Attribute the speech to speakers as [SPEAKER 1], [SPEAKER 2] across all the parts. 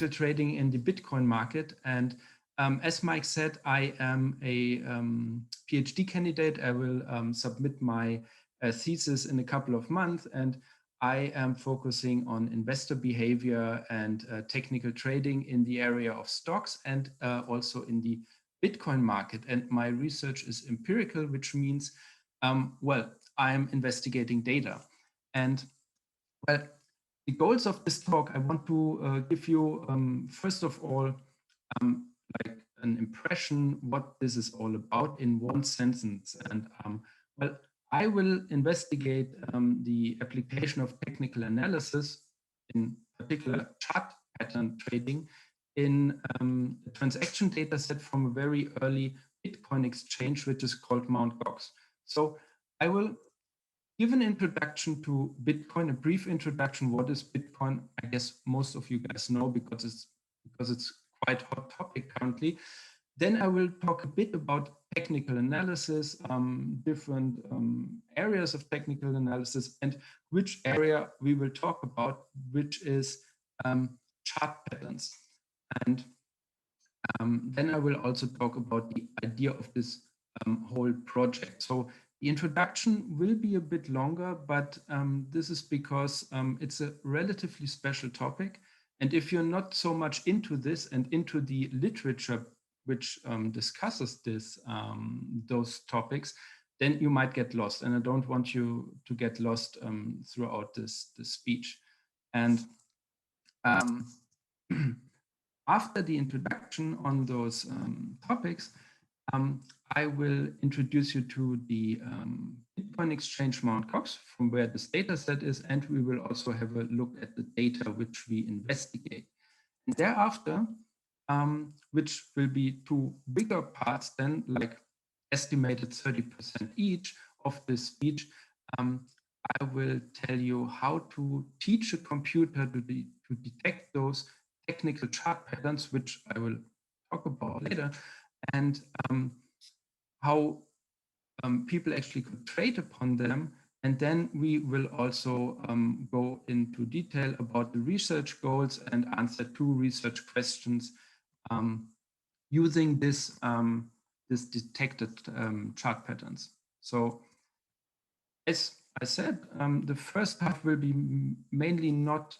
[SPEAKER 1] technical trading in the Bitcoin market. And as Mike said, I am a PhD candidate. I will submit my thesis in a couple of months, and I am focusing on investor behavior and technical trading in the area of stocks and also in the Bitcoin market. And my research is empirical, which means, well, I'm investigating data. And well, the goals of this talk, I want to give you, first of all, like an impression what this is all about in one sentence. And well, I will investigate the application of technical analysis, in particular chart pattern trading, in a transaction data set from a very early Bitcoin exchange, which is called Mt. Gox. So I will give an introduction to Bitcoin, a brief introduction. What is Bitcoin? I guess most of you guys know because it's quite a hot topic currently. Then I will talk a bit about technical analysis, different areas of technical analysis, and which area we will talk about, which is chart patterns. And then I will also talk about the idea of this whole project. So the introduction will be a bit longer, but this is because it's a relatively special topic. And if you're not so much into this and into the literature which discusses this, those topics, then you might get lost. And I don't want you to get lost throughout this speech. And after the introduction on those topics, I will introduce you to the Bitcoin exchange Mt. Gox, from where this data set is, and we will also have a look at the data which we investigate. And thereafter, which will be two bigger parts then, like estimated 30% each of this speech, I will tell you how to teach a computer to detect those technical chart patterns, which I will talk about later, and how people actually could trade upon them. And then we will also go into detail about the research goals and answer two research questions using this, this detected chart patterns. So as I said, the first half will be mainly not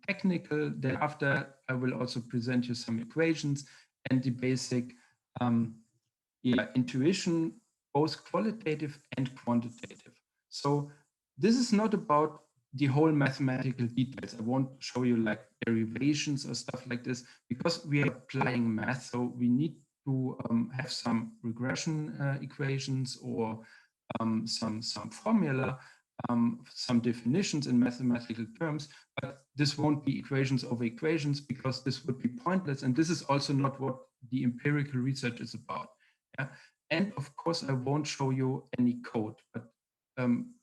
[SPEAKER 1] technical. Thereafter, I will also present you some equations and the basic intuition, both qualitative and quantitative. So this is not about the whole mathematical details. I won't show you like derivations or stuff like this, because we are applying math. So we need to have some regression equations or some formula, some definitions in mathematical terms, but this won't be equations over equations, because this would be pointless. And this is also not what the empirical research is about. Yeah? And of course, I won't show you any code, but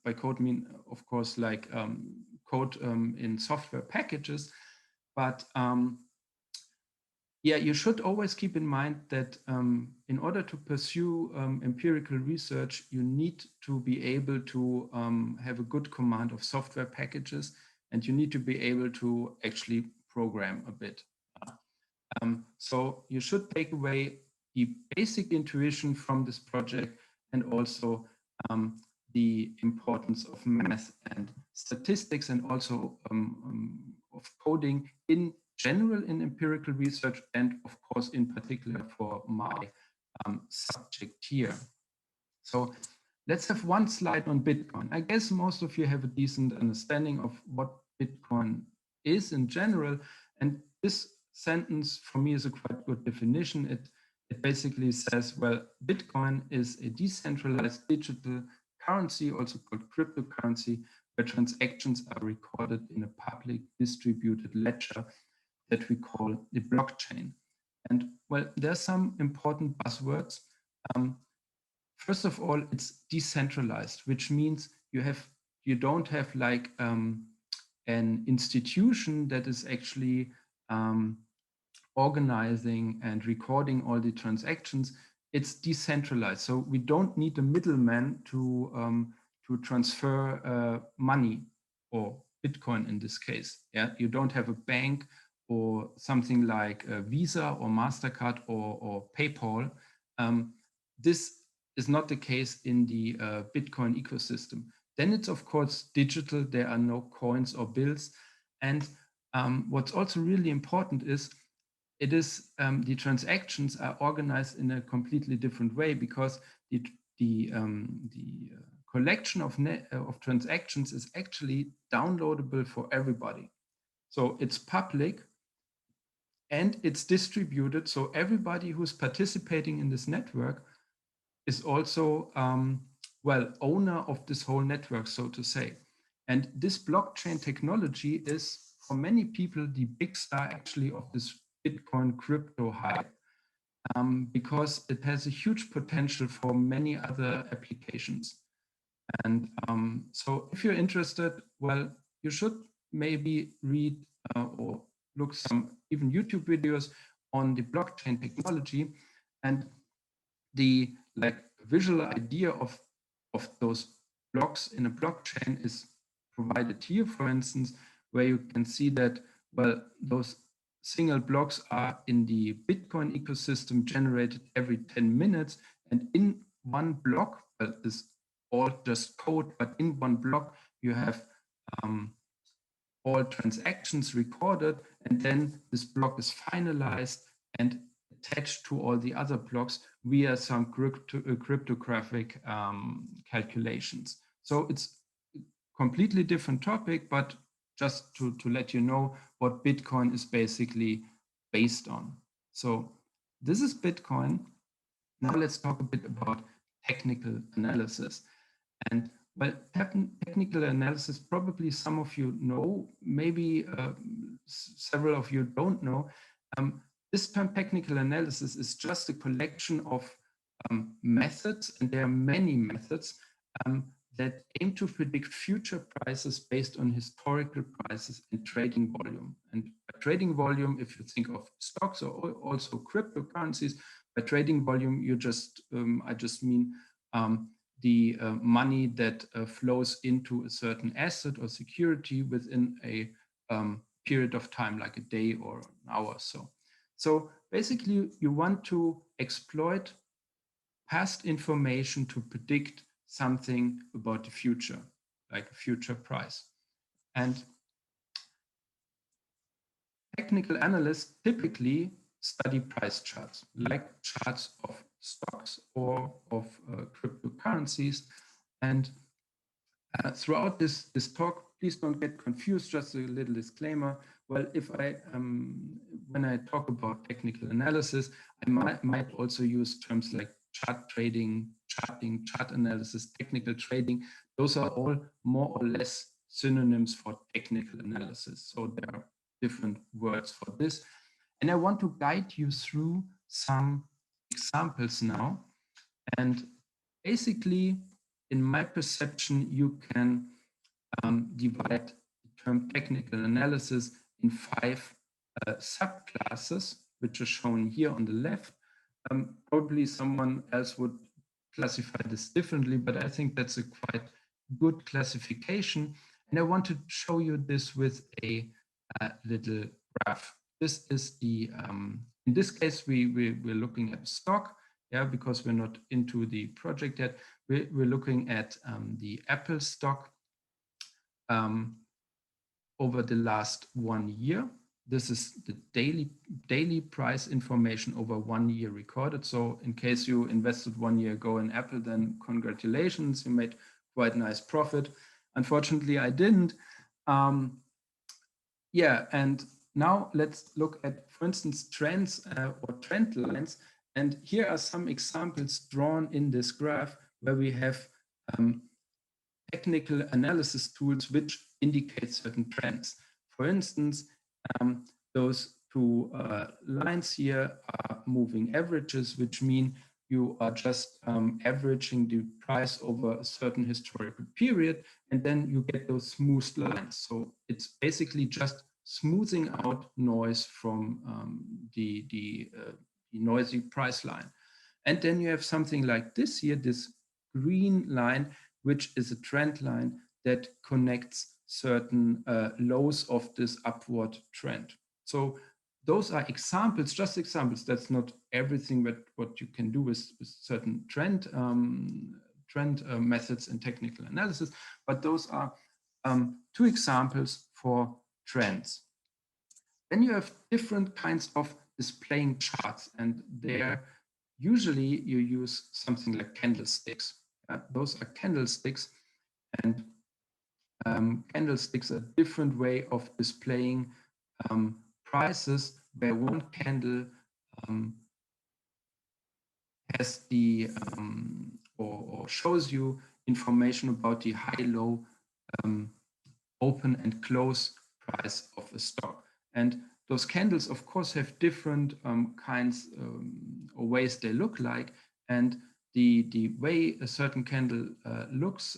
[SPEAKER 1] by code I mean, of course, like code in software packages. But yeah, you should always keep in mind that in order to pursue empirical research, you need to be able to have a good command of software packages, and you need to be able to actually program a bit. So you should take away the basic intuition from this project, and also the importance of math and statistics, and also of coding in general in empirical research, and of course in particular for my subject here. So let's have one slide on Bitcoin. I guess most of you have a decent understanding of what Bitcoin is in general, and this sentence for me is a quite good definition. It basically says, well, Bitcoin is a decentralized digital currency, also called cryptocurrency, where transactions are recorded in a public distributed ledger that we call the blockchain. And well, there are some important buzzwords. First of all, it's decentralized, which means you don't have like an institution that is actually organizing and recording all the transactions. It's decentralized, so we don't need a middleman to transfer money, or Bitcoin in this case. Yeah, you don't have a bank or something like Visa or MasterCard or PayPal, this is not the case in the Bitcoin ecosystem. Then it's of course digital, there are no coins or bills. And what's also really important is the transactions are organized in a completely different way, because the collection of transactions is actually downloadable for everybody. So it's public and it's distributed. So everybody who's participating in this network is also, owner of this whole network, so to say. And this blockchain technology is, for many people, the big star actually of this Bitcoin crypto hype, because it has a huge potential for many other applications. And so if you're interested, well, you should maybe read or look some even YouTube videos on the blockchain technology. And the visual idea of those blocks in a blockchain is provided here, for instance, where you can see that, well, those single blocks are in the Bitcoin ecosystem generated every 10 minutes. And in one block, well, this all just code, but in one block, you have all transactions recorded, and then this block is finalized and attached to all the other blocks via some cryptographic calculations. So it's a completely different topic, but just to let you know what Bitcoin is basically based on. So this is Bitcoin. Now let's talk a bit about technical analysis. And well, technical analysis, probably some of you know, maybe several of you don't know. This term technical analysis is just a collection of methods, and there are many methods that aim to predict future prices based on historical prices and trading volume. And by trading volume, if you think of stocks or also cryptocurrencies, by trading volume, I just mean the money that flows into a certain asset or security within a period of time, like a day or an hour or so. So basically, you want to exploit past information to predict something about the future, like a future price. And technical analysts typically study price charts, like charts of stocks or of cryptocurrencies. And throughout this talk, please don't get confused, just a little disclaimer. Well, when I talk about technical analysis, I might also use terms like chart trading, charting, chart analysis, technical trading. Those are all more or less synonyms for technical analysis. So there are different words for this. And I want to guide you through some examples now. And basically, in my perception, you can divide the term technical analysis in 5 subclasses, which are shown here on the left. Probably someone else would classify this differently, but I think that's a quite good classification. And I want to show you this with a little graph. This is the, in this case, we're looking at stock, yeah, because we're not into the project yet. We're looking at the Apple stock over the last 1 year. This is the daily price information over 1 year recorded. So in case you invested 1 year ago in Apple, then congratulations, you made quite a nice profit. Unfortunately, I didn't. Yeah, and now let's look at, for instance, trends or trend lines. And here are some examples drawn in this graph where we have technical analysis tools which indicate certain trends. For instance, those 2 lines here are moving averages, which mean you are just averaging the price over a certain historical period, and then you get those smooth lines. So it's basically just smoothing out noise from the noisy price line. And then you have something like this here, this green line, which is a trend line that connects certain lows of this upward trend. So those are examples, just examples. That's not everything what you can do with certain trend methods in technical analysis, but those are two examples for trends. Then you have different kinds of displaying charts, and there usually you use something like candlesticks. Those are candlesticks, and candlesticks are a different way of displaying prices, where one candle has the or shows you information about the high-low open and close price of a stock. And those candles, of course, have different kinds or ways they look like. And the way a certain candle looks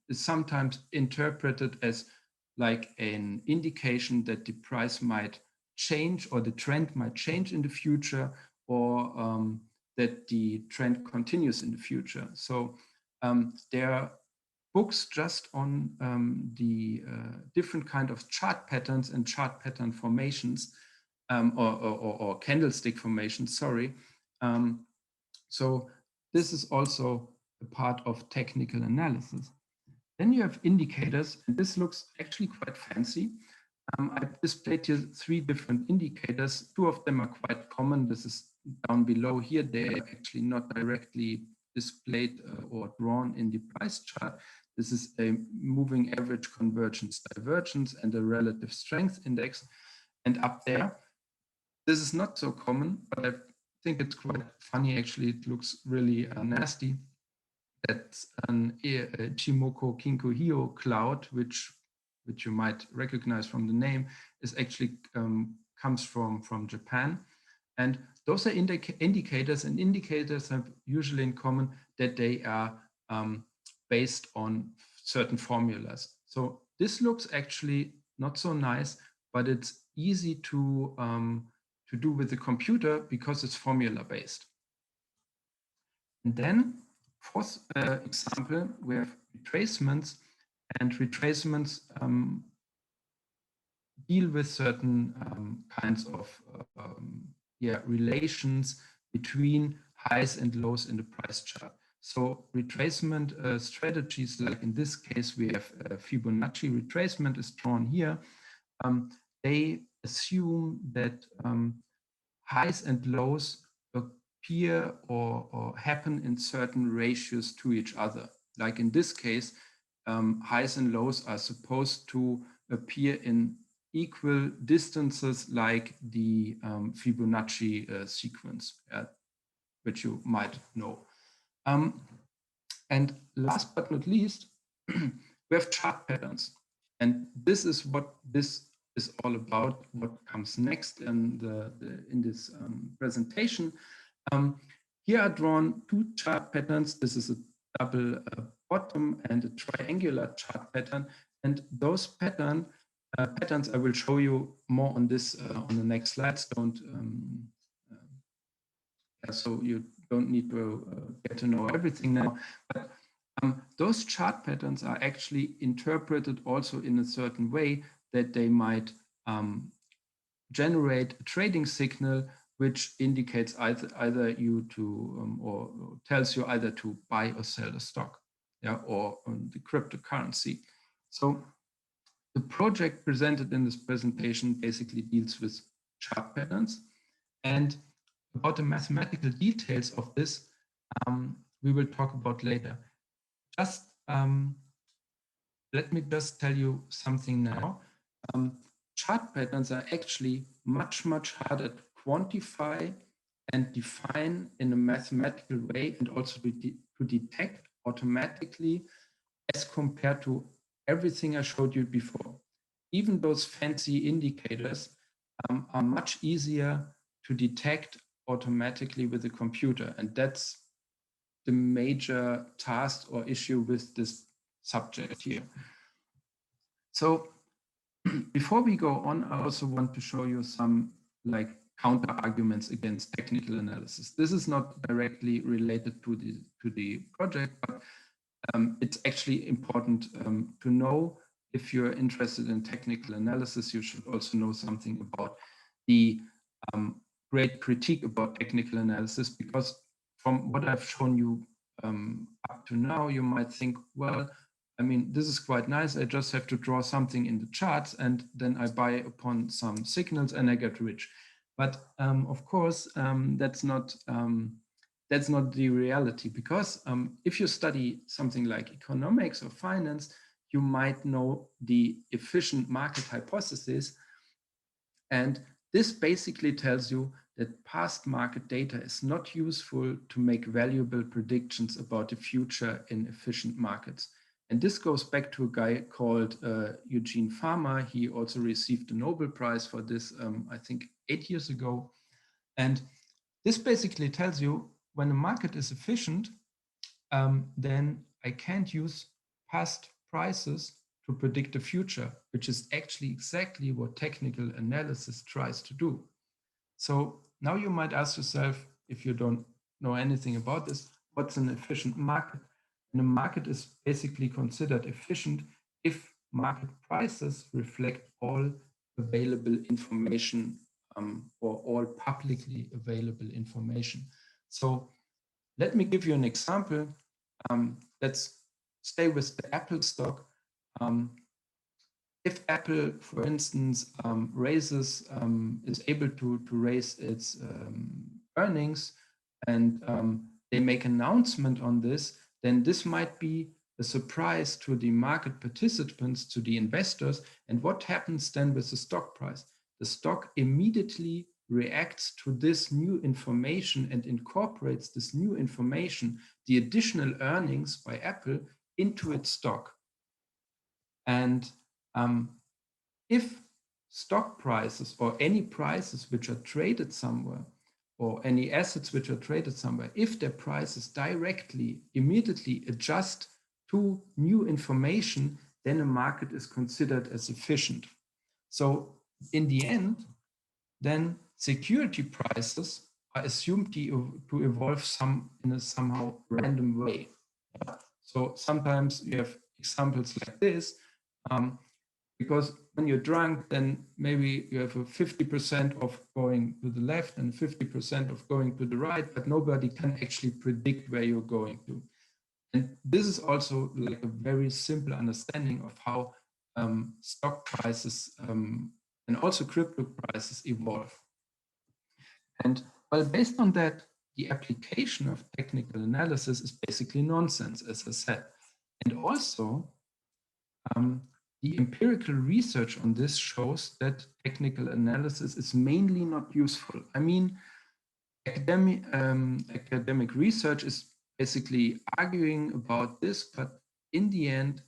[SPEAKER 1] is sometimes interpreted as like an indication that the price might change or the trend might change in the future, or that the trend continues in the future. So there are books just on the different kind of chart patterns and chart pattern formations, or candlestick formations, sorry. So this is also a part of technical analysis. Then you have indicators, and this looks actually quite fancy. I've displayed here 3 different indicators. 2 of them are quite common. This is down below here. They are actually not directly displayed or drawn in the price chart. This is a moving average convergence divergence and a relative strength index. And up there, this is not so common, but I think it's quite funny. Actually, it looks really nasty. That's an Ichimoku Kinko-hyo cloud, which you might recognize from the name, is actually comes from Japan. And those are indicators, and indicators have usually in common that they are based on certain formulas. So this looks actually not so nice, but it's easy to do with the computer because it's formula based. And then, fourth example, we have retracements, and retracements deal with certain kinds of relations between highs and lows in the price chart. So retracement strategies, like in this case, we have Fibonacci retracement is drawn here. They assume that highs and lows appear or happen in certain ratios to each other. Like in this case, highs and lows are supposed to appear in equal distances, like the Fibonacci sequence, which you might know. And last but not least, we have chart patterns. And this is what this is all about, what comes next in this presentation. Here are drawn 2 chart patterns. This is a double bottom and a triangular chart pattern. And those patterns I will show you more on this on the next slides. So you don't need to get to know everything now. But those chart patterns are actually interpreted also in a certain way, that they might generate a trading signal which indicates either you to or tells you either to buy or sell a stock, or the cryptocurrency. So the project presented in this presentation basically deals with chart patterns, and about the mathematical details of this we will talk about later. Just let me just tell you something now. Chart patterns are actually much harder to quantify and define in a mathematical way, and also to detect automatically, as compared to everything I showed you before. Even those fancy indicators are much easier to detect automatically with the computer, and that's the major task or issue with this subject here. So before we go on, I also want to show you some counter arguments against technical analysis. This is not directly related to the project, but it's actually important to know if you're interested in technical analysis, you should also know something about the great critique about technical analysis, because from what I've shown you up to now, you might think, well, I mean, this is quite nice. I just have to draw something in the charts and then I buy upon some signals and I get rich. But of course, that's not the reality, because if you study something like economics or finance, you might know the efficient market hypothesis. And this basically tells you that past market data is not useful to make valuable predictions about the future in efficient markets. And this goes back to a guy called Eugene Fama. He also received the Nobel Prize for this, I think 8 years ago. And this basically tells you when a market is efficient, then I can't use past prices to predict the future, which is actually exactly what technical analysis tries to do. So now you might ask yourself, if you don't know anything about this, what's an efficient market? And a market is basically considered efficient if market prices reflect all available information or all publicly available information. So let me give you an example. Let's stay with the Apple stock. If Apple, for instance, is able to raise its earnings, and they make an announcement on this, then this might be a surprise to the market participants, to the investors. And what happens then with the stock price? The stock immediately reacts to this new information and incorporates this new information, the additional earnings by Apple, into its stock. And if stock prices or any prices which are traded somewhere, or any assets which are traded somewhere, if their prices directly, immediately adjust to new information, then a market is considered as efficient. So in the end, then security prices are assumed to evolve in a somehow random way. So sometimes you have examples like this, because when you're drunk, then maybe you have a 50% of going to the left and 50% of going to the right, but nobody can actually predict where you're going to. And this is also like a very simple understanding of how stock prices and also crypto prices evolve. And well, based on that, the application of technical analysis is basically nonsense, as I said. And also, the empirical research on this shows that technical analysis is mainly not useful. I mean, academic research is basically arguing about this, but in the end,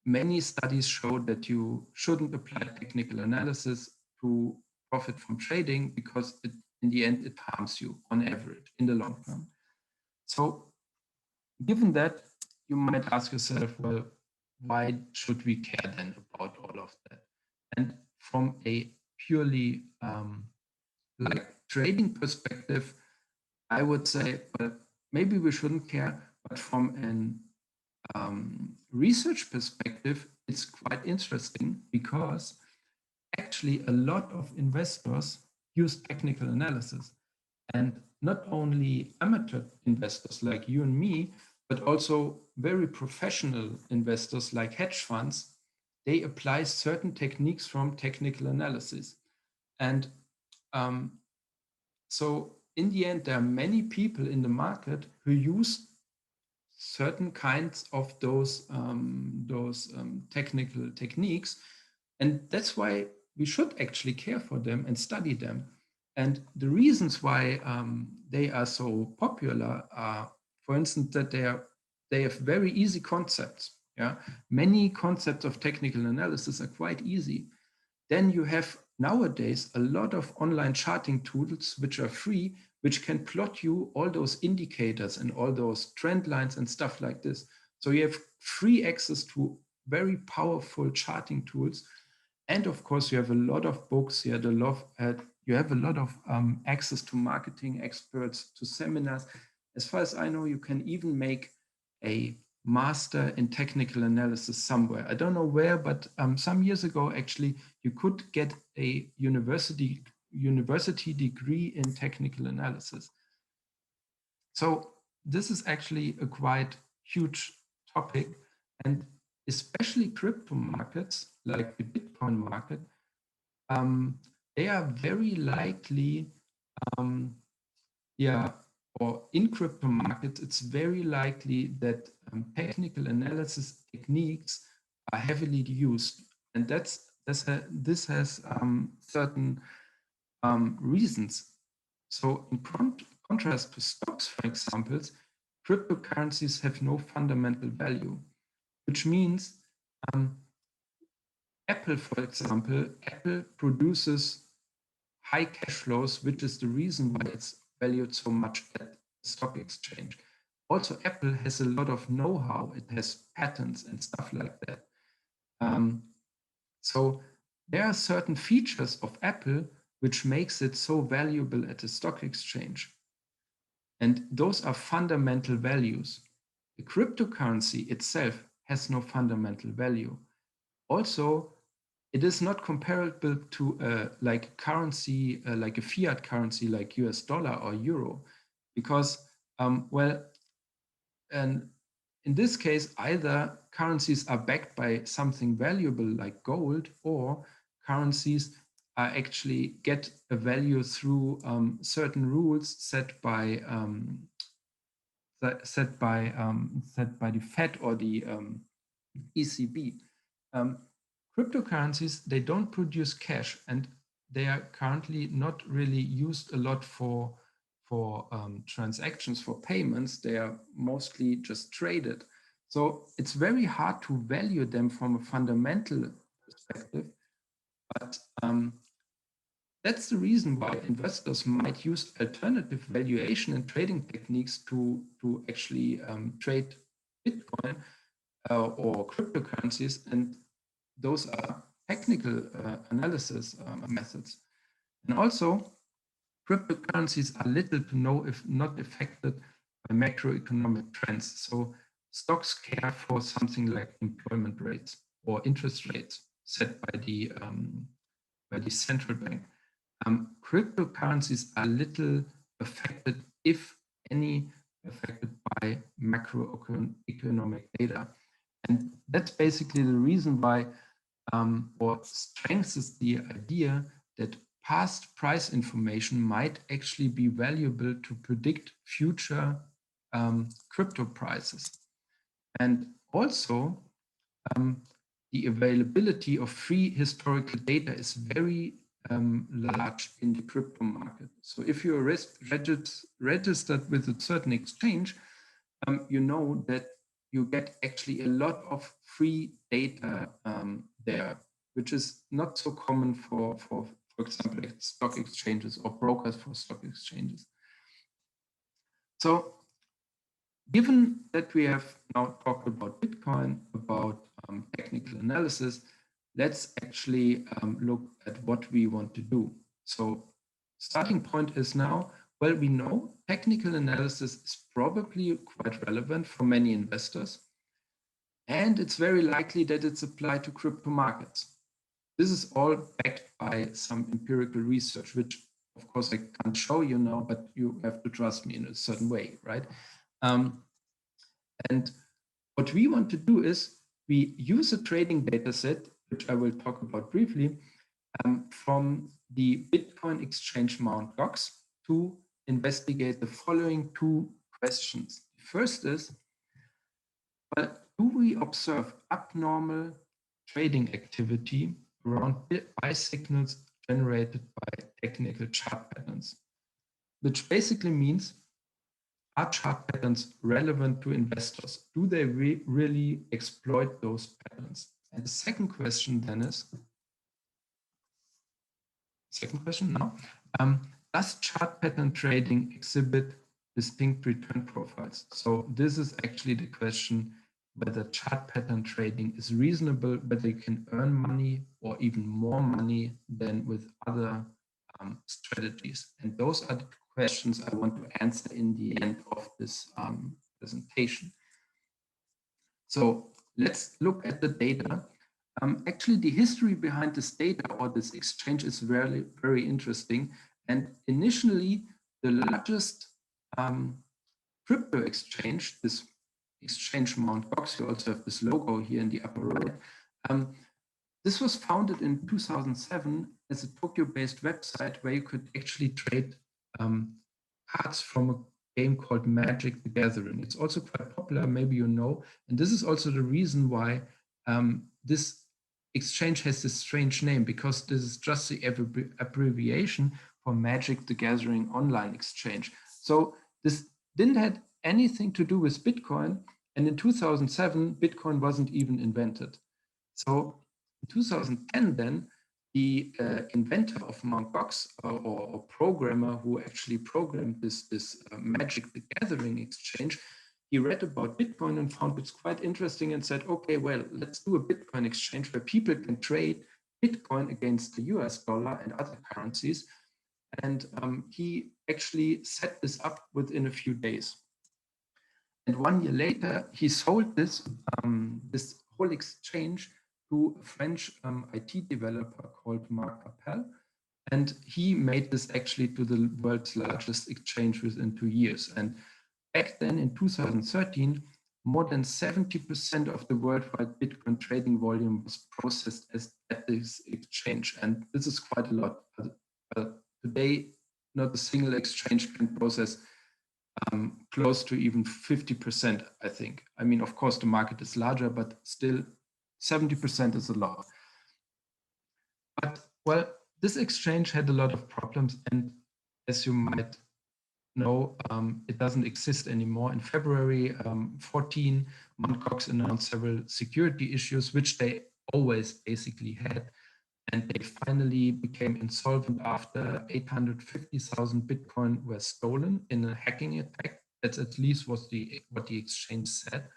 [SPEAKER 1] many studies show that you shouldn't apply technical analysis to profit from trading, because in the end, it harms you on average in the long term. So given that, you might ask yourself, well, why should we care then about all of that? And from a purely like trading perspective, I would say, well, maybe we shouldn't care, but from an research perspective, it's quite interesting, because actually a lot of investors use technical analysis, and not only amateur investors like you and me, but also very professional investors like hedge funds. They apply certain techniques from technical analysis. And so in the end, there are many people in the market who use certain kinds of those technical techniques. And that's why we should actually care for them and study them. And the reasons why they are so popular are, for instance, that they have very easy concepts. Yeah, many concepts of technical analysis are quite easy. Then you have nowadays a lot of online charting tools which are free, which can plot you all those indicators and all those trend lines and stuff like this. So you have free access to very powerful charting tools. And of course, you have a lot of books. You have a lot of access to marketing experts, to seminars. As far as I know, you can even make a master in technical analysis somewhere. I don't know where, but some years ago, actually, you could get a university degree in technical analysis. So this is actually a quite huge topic, and especially crypto markets like the Bitcoin market, they are very likely, or in crypto markets, it's very likely that technical analysis techniques are heavily used, and this has certain reasons. So in contrast to stocks, for example, cryptocurrencies have no fundamental value, which means Apple, for example, Apple produces high cash flows, which is the reason why it's valued so much at the stock exchange. Also, Apple has a lot of know-how. It has patents and stuff like that. So there are certain features of Apple which makes it so valuable at the stock exchange. And those are fundamental values. The cryptocurrency itself has no fundamental value. Also, it is not comparable to like currency, like a fiat currency like US dollar or euro, because, well, and in this case, either currencies are backed by something valuable like gold, or currencies are actually get a value through certain rules set by the Fed or the ECB. Cryptocurrencies, they don't produce cash, and they are currently not really used a lot for transactions, for payments. They are mostly just traded. So it's very hard to value them from a fundamental perspective, but that's the reason why investors might use alternative valuation and trading techniques to actually trade Bitcoin or cryptocurrencies, and those are technical analysis methods. And also, cryptocurrencies are little to no, if not affected by macroeconomic trends. So stocks care for something like employment rates or interest rates set by the central bank. Cryptocurrencies are little affected, if any, affected by macroeconomic data. And that's basically the reason why, or strengthens the idea that past price information might actually be valuable to predict future crypto prices. And also, the availability of free historical data is very large in the crypto market. So if you're registered with a certain exchange, you know that you get actually a lot of free data there, which is not so common for example, stock exchanges or brokers for stock exchanges. So given that we have now talked about Bitcoin, about technical analysis, let's actually look at what we want to do. So starting point is now, well, we know technical analysis is probably quite relevant for many investors, and it's very likely that it's applied to crypto markets. This is all backed by some empirical research, which of course I can't show you now, but you have to trust me in a certain way, right? And what we want to do is we use a trading data set, which I will talk about briefly, from the Bitcoin exchange Mt. Gox to investigate the following two questions. The first is, well, do we observe abnormal trading activity around buy signals generated by technical chart patterns? Which basically means, are chart patterns relevant to investors? Do they really exploit those patterns? And the second question then is, does chart pattern trading exhibit distinct return profiles? So this is actually the question, whether chart pattern trading is reasonable, whether you can earn money or even more money than with other strategies. And those are the questions I want to answer in the end of this presentation. So let's look at the data. Actually, the history behind this data or this exchange is very, very interesting. And initially, the largest crypto exchange, this exchange Mt. Gox, you also have this logo here in the upper right. This was founded in 2007 as a Tokyo-based website where you could actually trade cards from a game called Magic the Gathering. It's also quite popular, maybe you know. And this is also the reason why this exchange has this strange name, because this is just the abbreviation for Magic the Gathering online exchange. So this didn't have anything to do with Bitcoin. And in 2007, Bitcoin wasn't even invented. So in 2010, then, the inventor of Mt. Gox or programmer who actually programmed this Magic the Gathering exchange, he read about Bitcoin and found it's quite interesting and said, okay, well, let's do a Bitcoin exchange where people can trade Bitcoin against the US dollar and other currencies. And he actually set this up within a few days. And 1 year later, he sold this whole exchange to a French IT developer called Marc Appel. And he made this actually to the world's largest exchange within 2 years. And back then in 2013, more than 70% of the worldwide Bitcoin trading volume was processed at this exchange. And this is quite a lot. Today, not a single exchange can process close to even 50%, I think. I mean, of course, the market is larger, but still 70% is a lot. But, well, this exchange had a lot of problems. And as you might know, it doesn't exist anymore. In February 14, Mt. Gox announced several security issues, which they always basically had. And they finally became insolvent after 850,000 Bitcoin were stolen in a hacking attack. That's at least what the exchange said.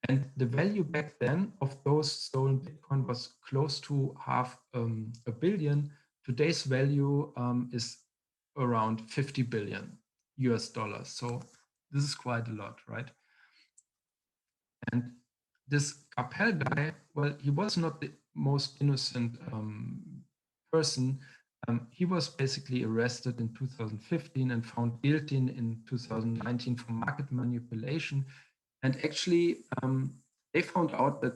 [SPEAKER 1] And the value back then of those stolen Bitcoin was close to $500 million. Today's value is around 50 billion US dollars. So this is quite a lot, right? And this Appel guy, well, he was not the most innocent person. He was basically arrested in 2015 and found guilty in 2019 for market manipulation. And actually, they found out that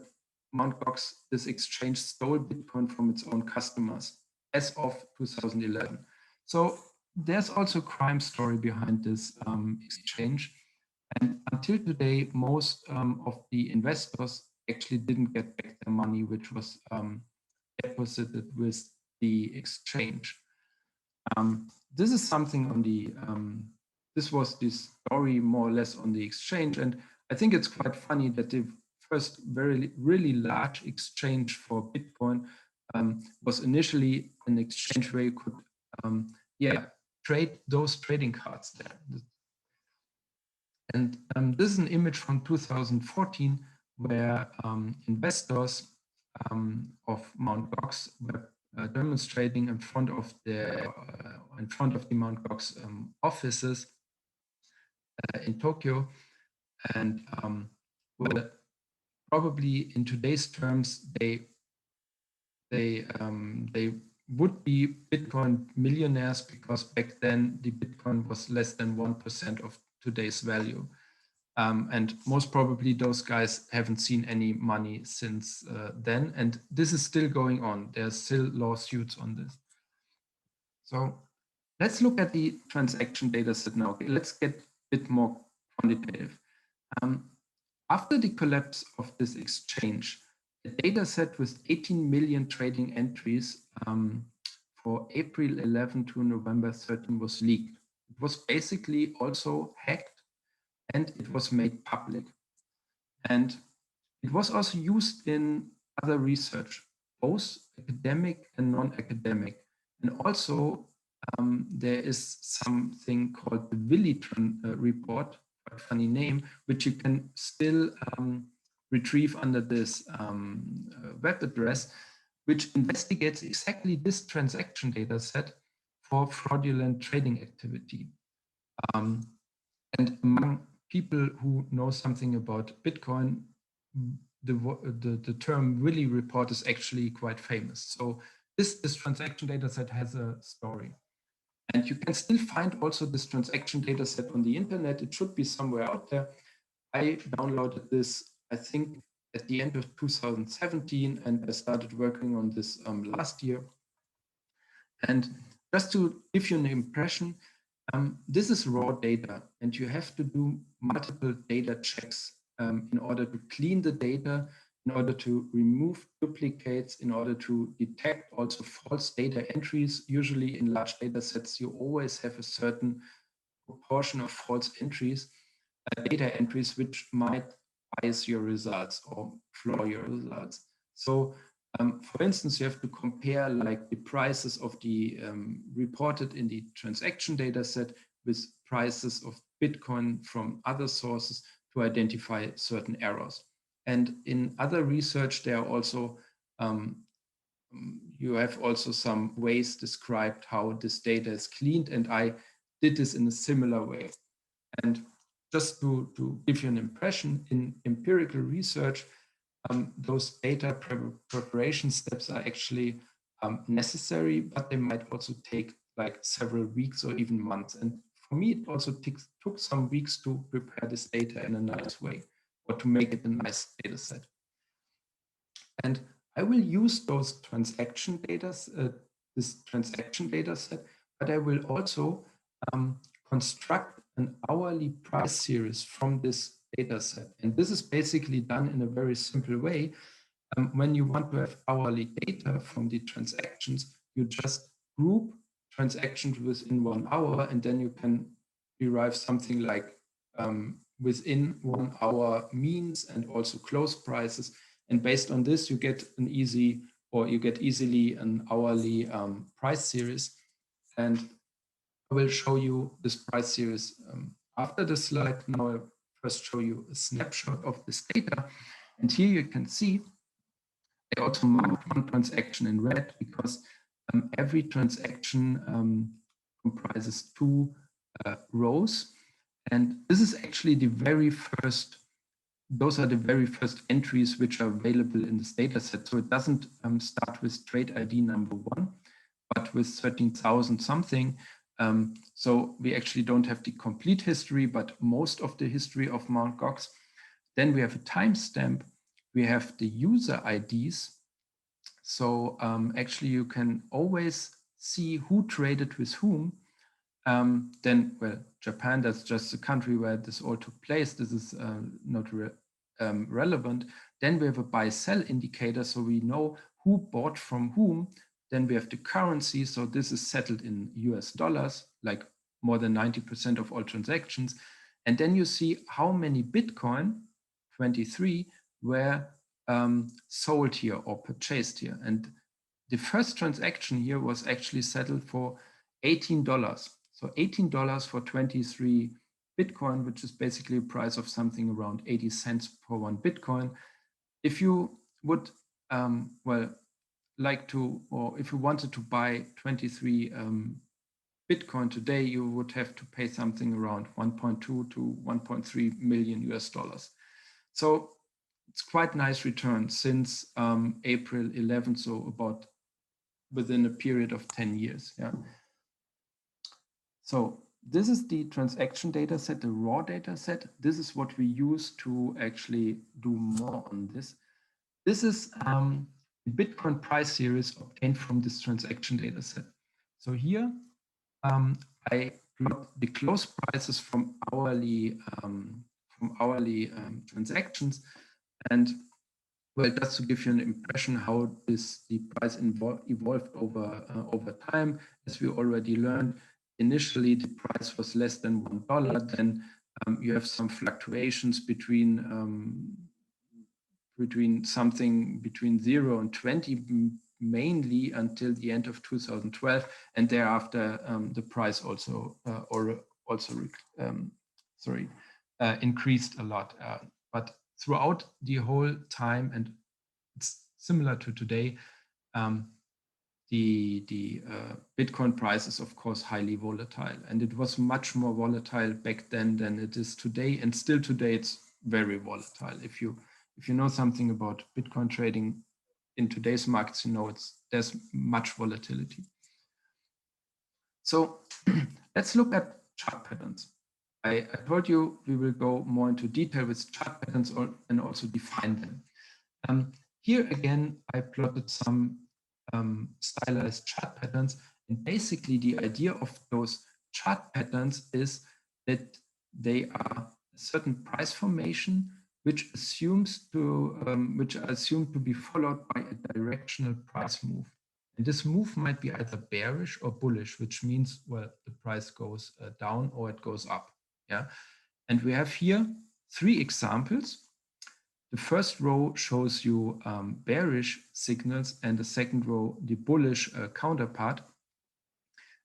[SPEAKER 1] Mt. Gox, this exchange, stole Bitcoin from its own customers as of 2011. So there's also a crime story behind this exchange. And until today, most of the investors actually didn't get back their money, which was deposited with the exchange. This is something on the, this was the story more or less on the exchange. And I think it's quite funny that the first really large exchange for Bitcoin was initially an exchange where you could, trade those trading cards there. And this is an image from 2014 where investors of Mt. Gox were demonstrating in front of the Mt. Gox offices in Tokyo, and well, probably in today's terms they would be Bitcoin millionaires, because back then the Bitcoin was less than 1% of today's value. And most probably those guys haven't seen any money since then. And this is still going on. There's still lawsuits on this. So let's look at the transaction data set now. Okay, let's get a bit more quantitative. After the collapse of this exchange, a data set with 18 million trading entries for April 11 to November 13 was leaked. It was basically also hacked, and it was made public. And it was also used in other research, both academic and non-academic. And also there is something called the Willitron report, a funny name, which you can still retrieve under this web address, which investigates exactly this transaction data set for fraudulent trading activity. And among people who know something about Bitcoin, the term Willy report is actually quite famous. So this transaction data set has a story. And you can still find also this transaction data set on the internet. It should be somewhere out there. I downloaded this, I think, at the end of 2017, and I started working on this last year. And just to give you an impression, this is raw data, and you have to do multiple data checks in order to clean the data, in order to remove duplicates, in order to detect also false data entries. Usually in large data sets, you always have a certain proportion of false entries, data entries, which might bias your results or flaw your results. So for instance, you have to compare like the prices of the reported in the transaction data set with prices of Bitcoin from other sources to identify certain errors. And in other research, there are also, you have also some ways described how this data is cleaned. And I did this in a similar way. And just to give you an impression, in empirical research, those data preparation steps are actually necessary, but they might also take like several weeks or even months. And for me, it also took some weeks to prepare this data in a nice way or to make it a nice data set. And I will use those transaction data, this transaction data set, but I will also construct an hourly price series from this data set. And this is basically done in a very simple way. When you want to have hourly data from the transactions, you just group transactions within 1 hour, and then you can derive something like within 1 hour means and also close prices. And based on this, you get an easy, or you get easily an hourly price series. And I will show you this price series after the slide. Now I first show you a snapshot of this data. And here you can see I also marked one transaction in red because every transaction comprises 2 rows. And this is actually the very first, those are the very first entries which are available in this data set. So it doesn't start with trade ID number 1, but with 13,000 something. So we actually don't have the complete history, but most of the history of Mt. Gox. Then we have a timestamp. We have the user IDs. So actually you can always see who traded with whom. Then, well, Japan, that's just the country where this all took place. This is not relevant. Then we have a buy-sell indicator, so we know who bought from whom. Then we have the currency, so this is settled in US dollars, like more than 90% of all transactions. And then you see how many Bitcoin, 23, were sold here or purchased here. And the first transaction here was actually settled for $18. So $18 for 23 Bitcoin, which is basically a price of something around 80 cents per 1 Bitcoin. If you would, well, like to, or if you wanted to buy 23 Bitcoin today, you would have to pay something around 1.2 to 1.3 million US dollars. So it's quite nice return since April 11th, so about within a period of 10 years. Yeah. So this is the transaction data set, the raw data set. This is what we use to actually do more on this. This is the Bitcoin price series obtained from this transaction data set. So here I plot the close prices from hourly transactions, and well, just to give you an impression how the price evolved over time. As we already learned, initially the price was less than $1. Then you have some fluctuations between something between 0 and 20, mainly until the end of 2012, and thereafter the price also increased a lot. But throughout the whole time, and it's similar to today, the Bitcoin price is of course highly volatile, and it was much more volatile back then than it is today, and still today it's very volatile. If you if you know something about Bitcoin trading in today's markets, you know there's much volatility. So let's look at chart patterns. I told you we will go more into detail with chart patterns and also define them. Here again, I plotted some stylized chart patterns, and basically the idea of those chart patterns is that they are a certain price formation which are assumed to be followed by a directional price move. And this move might be either bearish or bullish, which means, well, the price goes down or it goes up. Yeah. And we have here 3 examples. The first row shows you bearish signals, and the second row, the bullish counterpart.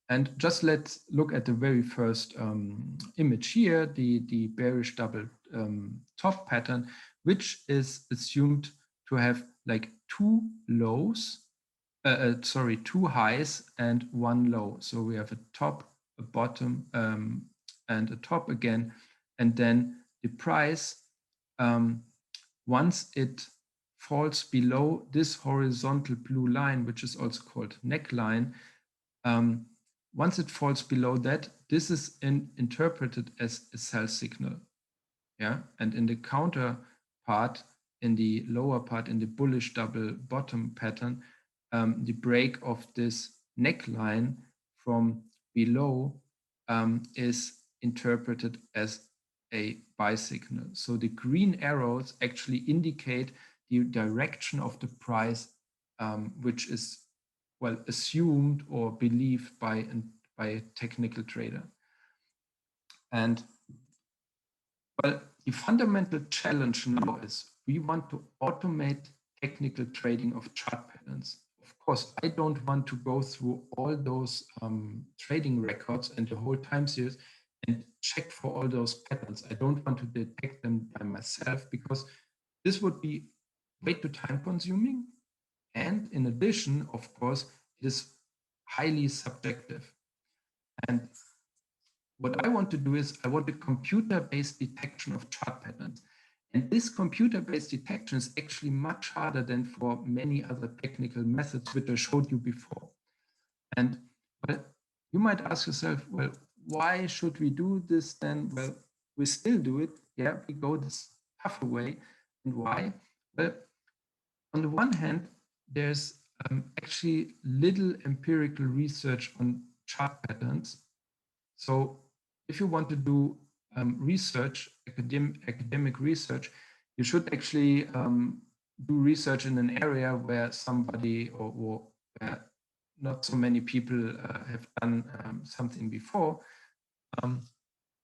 [SPEAKER 1] And just let's look at the very first image here, the bearish double top pattern, which is assumed to have like 2 lows, 2 highs and 1 low. So we have a top, a bottom, and a top again. And then the price, once it falls below this horizontal blue line, which is also called neckline, once it falls below that, this is interpreted as a sell signal. Yeah, and in the counterpart, in the lower part, in the bullish double bottom pattern, the break of this neckline from below is interpreted as a buy signal. So the green arrows actually indicate the direction of the price, which is, well, assumed or believed by a technical trader. And, well, the fundamental challenge now is we want to automate technical trading of chart patterns. Of course, I don't want to go through all those trading records and the whole time series and check for all those patterns. I don't want to detect them by myself, because this would be way too time consuming. And in addition, of course, it is highly subjective. And what I want to do is I want a computer-based detection of chart patterns. And this computer-based detection is actually much harder than for many other technical methods, which I showed you before. And well, you might ask yourself, well, why should we do this then? Well, we still do it. Yeah, we go this tougher way. And why? Well, on the one hand, there's actually little empirical research on chart patterns. So if you want to do research, academic research, you should actually do research in an area where somebody or where not so many people have done something before,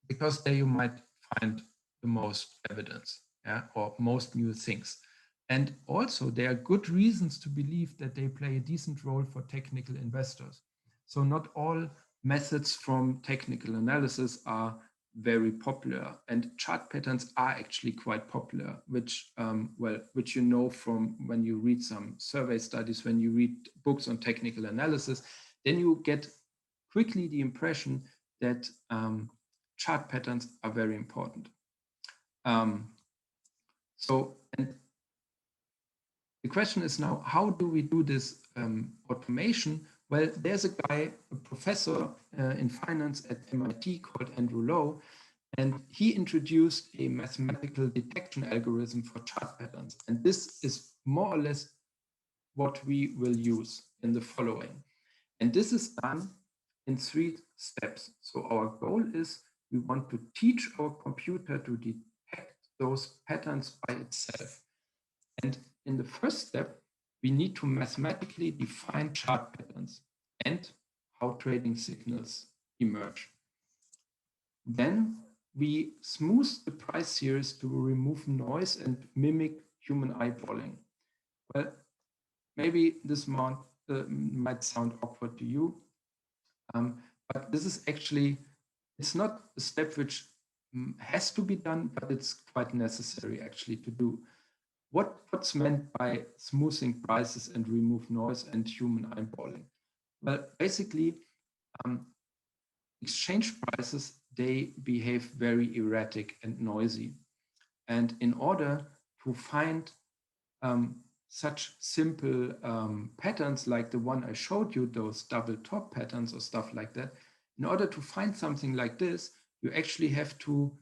[SPEAKER 1] because there you might find the most evidence, yeah, or most new things. And also there are good reasons to believe that they play a decent role for technical investors. So not all methods from technical analysis are very popular, and chart patterns are actually quite popular, which which you know from when you read some survey studies, when you read books on technical analysis, then you get quickly the impression that chart patterns are very important. So, and the question is now, how do we do this automation? Well, there's a guy, a professor in finance at MIT called Andrew Lowe, and he introduced a mathematical detection algorithm for chart patterns. And this is more or less what we will use in the following. And this is done in 3 steps. So our goal is we want to teach our computer to detect those patterns by itself. And in the first step, we need to mathematically define chart patterns and how trading signals emerge. Then we smooth the price series to remove noise and mimic human eyeballing. Well, maybe this might sound awkward to you, but this is actually, it's not a step which has to be done, but it's quite necessary actually to do. What's meant by smoothing prices and remove noise and human eyeballing? Well, basically, exchange prices, they behave very erratic and noisy. And in order to find such simple patterns like the one I showed you, those double top patterns or stuff like that. In order to find something like this, you actually have to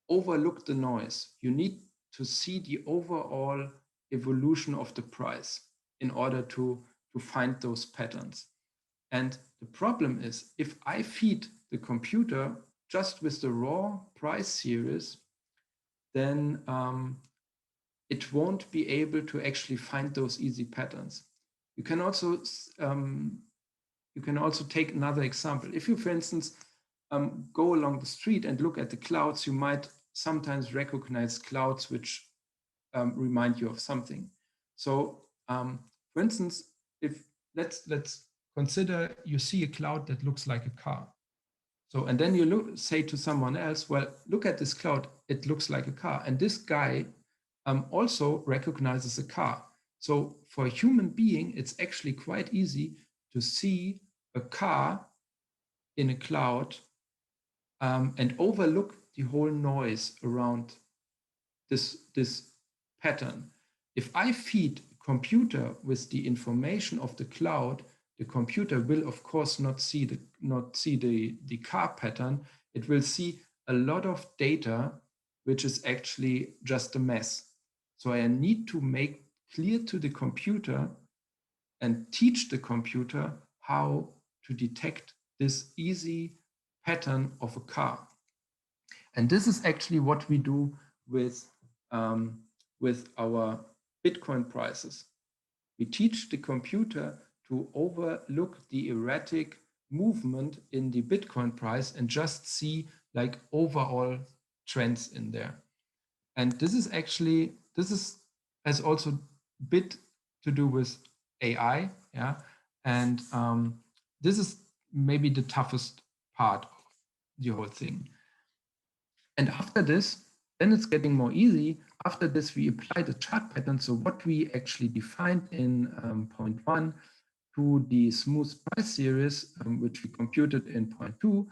[SPEAKER 1] overlook the noise. You need to see the overall evolution of the price in order to find those patterns. And the problem is, if I feed the computer just with the raw price series, then it won't be able to actually find those easy patterns. You can also take another example. If you, for instance, go along the street and look at the clouds, you might sometimes recognize clouds which remind you of something. So, for instance, if let's consider you see a cloud that looks like a car. So, and then you say to someone else, well, look at this cloud, it looks like a car. And this guy also recognizes a car. So for a human being, it's actually quite easy to see a car in a cloud and overlook the whole noise around this pattern. If I feed a computer with the information of the cloud, the computer will of course not see the car pattern. It will see a lot of data which is actually just a mess. So I need to make clear to the computer and teach the computer how to detect this easy pattern of a car. And this is actually what we do with our Bitcoin prices. We teach the computer to overlook the erratic movement in the Bitcoin price and just see like overall trends in there. And this has also a bit to do with AI, yeah. And this is maybe the toughest part of the whole thing. And after this, then it's getting more easy. After this, we apply the chart pattern. So what we actually defined in point 1 to the smooth price series, which we computed in point 2,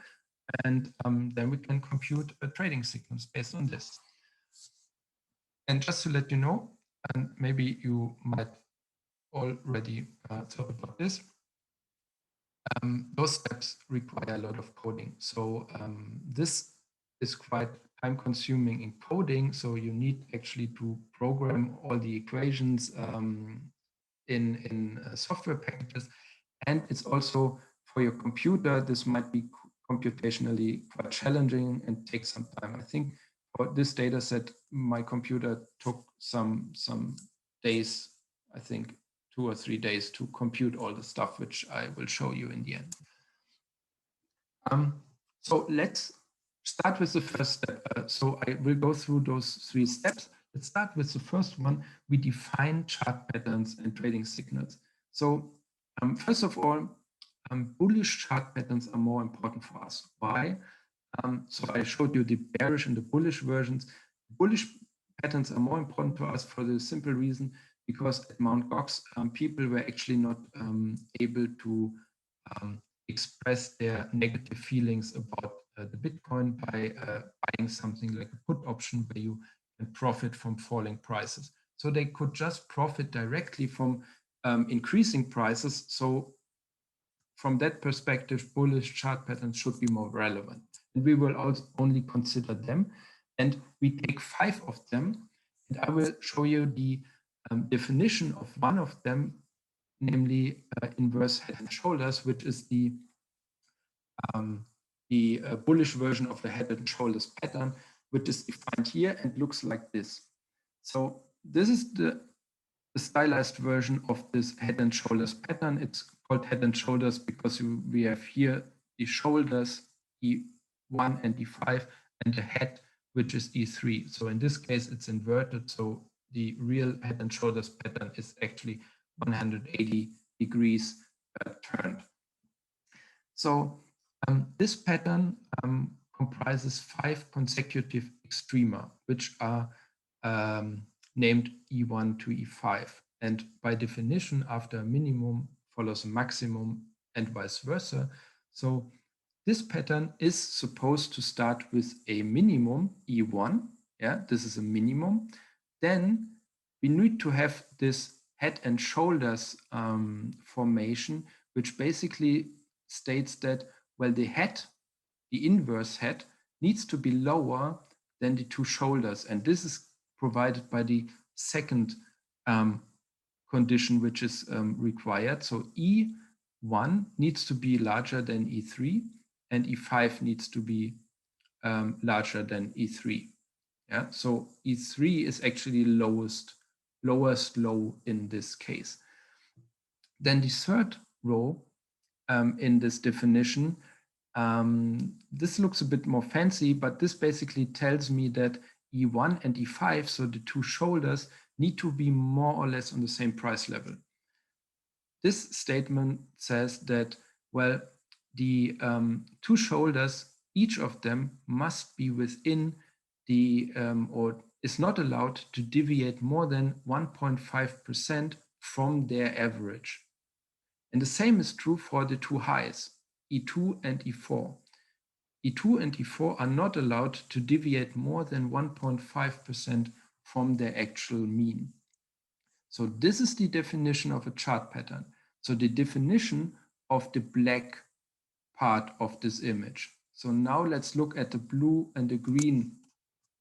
[SPEAKER 1] and then we can compute a trading sequence based on this. And just to let you know, and maybe you might already thought about this, those steps require a lot of coding. So this is quite time consuming in coding. So you need actually to program all the equations in software packages. And it's also for your computer, this might be computationally quite challenging and take some time. I think for this data set, my computer took some days, I think 2 or 3 days to compute all the stuff, which I will show you in the end. So let's start with the first step. So I will go through those 3 steps. Let's start with the first one. We define chart patterns and trading signals. So first of all, bullish chart patterns are more important for us. Why? So I showed you the bearish and the bullish versions. Bullish patterns are more important to us for the simple reason because at Mt. Gox, people were actually not able to express their negative feelings about the Bitcoin by buying something like a put option where you can profit from falling prices. So they could just profit directly from increasing prices. So from that perspective, bullish chart patterns should be more relevant. And we will also only consider them. And we take 5 of them. And I will show you the definition of one of them, namely inverse head and shoulders, which is the bullish version of the head and shoulders pattern, which is defined here and looks like this. So this is the stylized version of this head and shoulders pattern. It's called head and shoulders because we have here the shoulders, E1 and E5, and the head, which is E3. So in this case, it's inverted. So the real head and shoulders pattern is actually 180 degrees turned. So this pattern comprises 5 consecutive extrema, which are named E1 to E5. And by definition, after a minimum follows a maximum and vice versa. So this pattern is supposed to start with a minimum E1. Yeah, this is a minimum. Then we need to have this head and shoulders formation, which basically states that, well, the head, the inverse head, needs to be lower than the two shoulders. And this is provided by the second condition, which is required. So E1 needs to be larger than E3, and E5 needs to be larger than E3. Yeah, so E3 is actually lowest low in this case. Then the third row in this definition, this looks a bit more fancy, but this basically tells me that E1 and E5, so the two shoulders, need to be more or less on the same price level. This statement says that, well, the two shoulders, each of them must be within the, or is not allowed to deviate more than 1.5% from their average. And the same is true for the two highs, E2 and E4. E2 and E4 are not allowed to deviate more than 1.5% from their actual mean. So this is the definition of a chart pattern. So the definition of the black part of this image. So now let's look at the blue and the green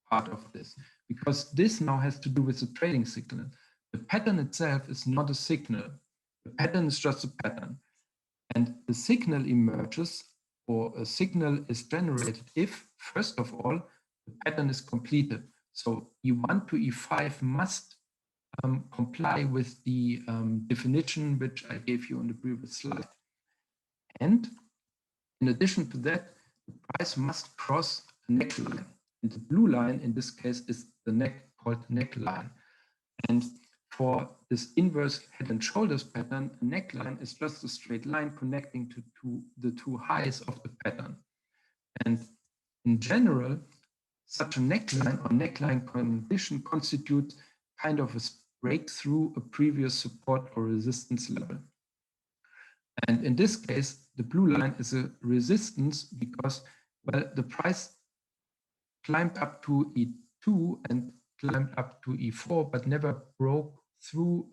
[SPEAKER 1] part of this, because this now has to do with the trading signal. The pattern itself is not a signal. The pattern is just a pattern. And the signal emerges, or a signal is generated if, first of all, the pattern is completed. So E1 to E5 must comply with the definition which I gave you on the previous slide. And in addition to that, the price must cross a neckline. And the blue line in this case is the neck called neckline. And for this inverse head and shoulders pattern, a neckline is just a straight line connecting to the two highs of the pattern. And in general, such a neckline or neckline condition constitutes kind of a breakthrough a previous support or resistance level. And in this case, the blue line is a resistance because, well, the price climbed up to E2 and climbed up to E4, but never broke through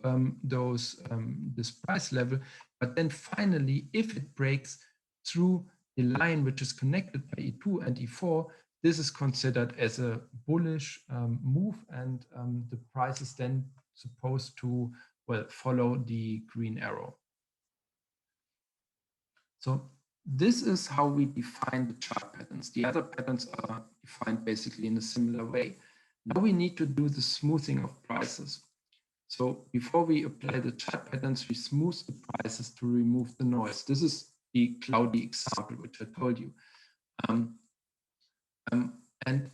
[SPEAKER 1] this price level. But then finally, if it breaks through the line which is connected by E2 and E4, this is considered as a bullish move, and the price is then supposed to, well, follow the green arrow. So this is how we define the chart patterns. The other patterns are defined basically in a similar way. Now we need to do the smoothing of prices. So before we apply the chart patterns, we smooth the prices to remove the noise. This is the cloudy example, which I told you. And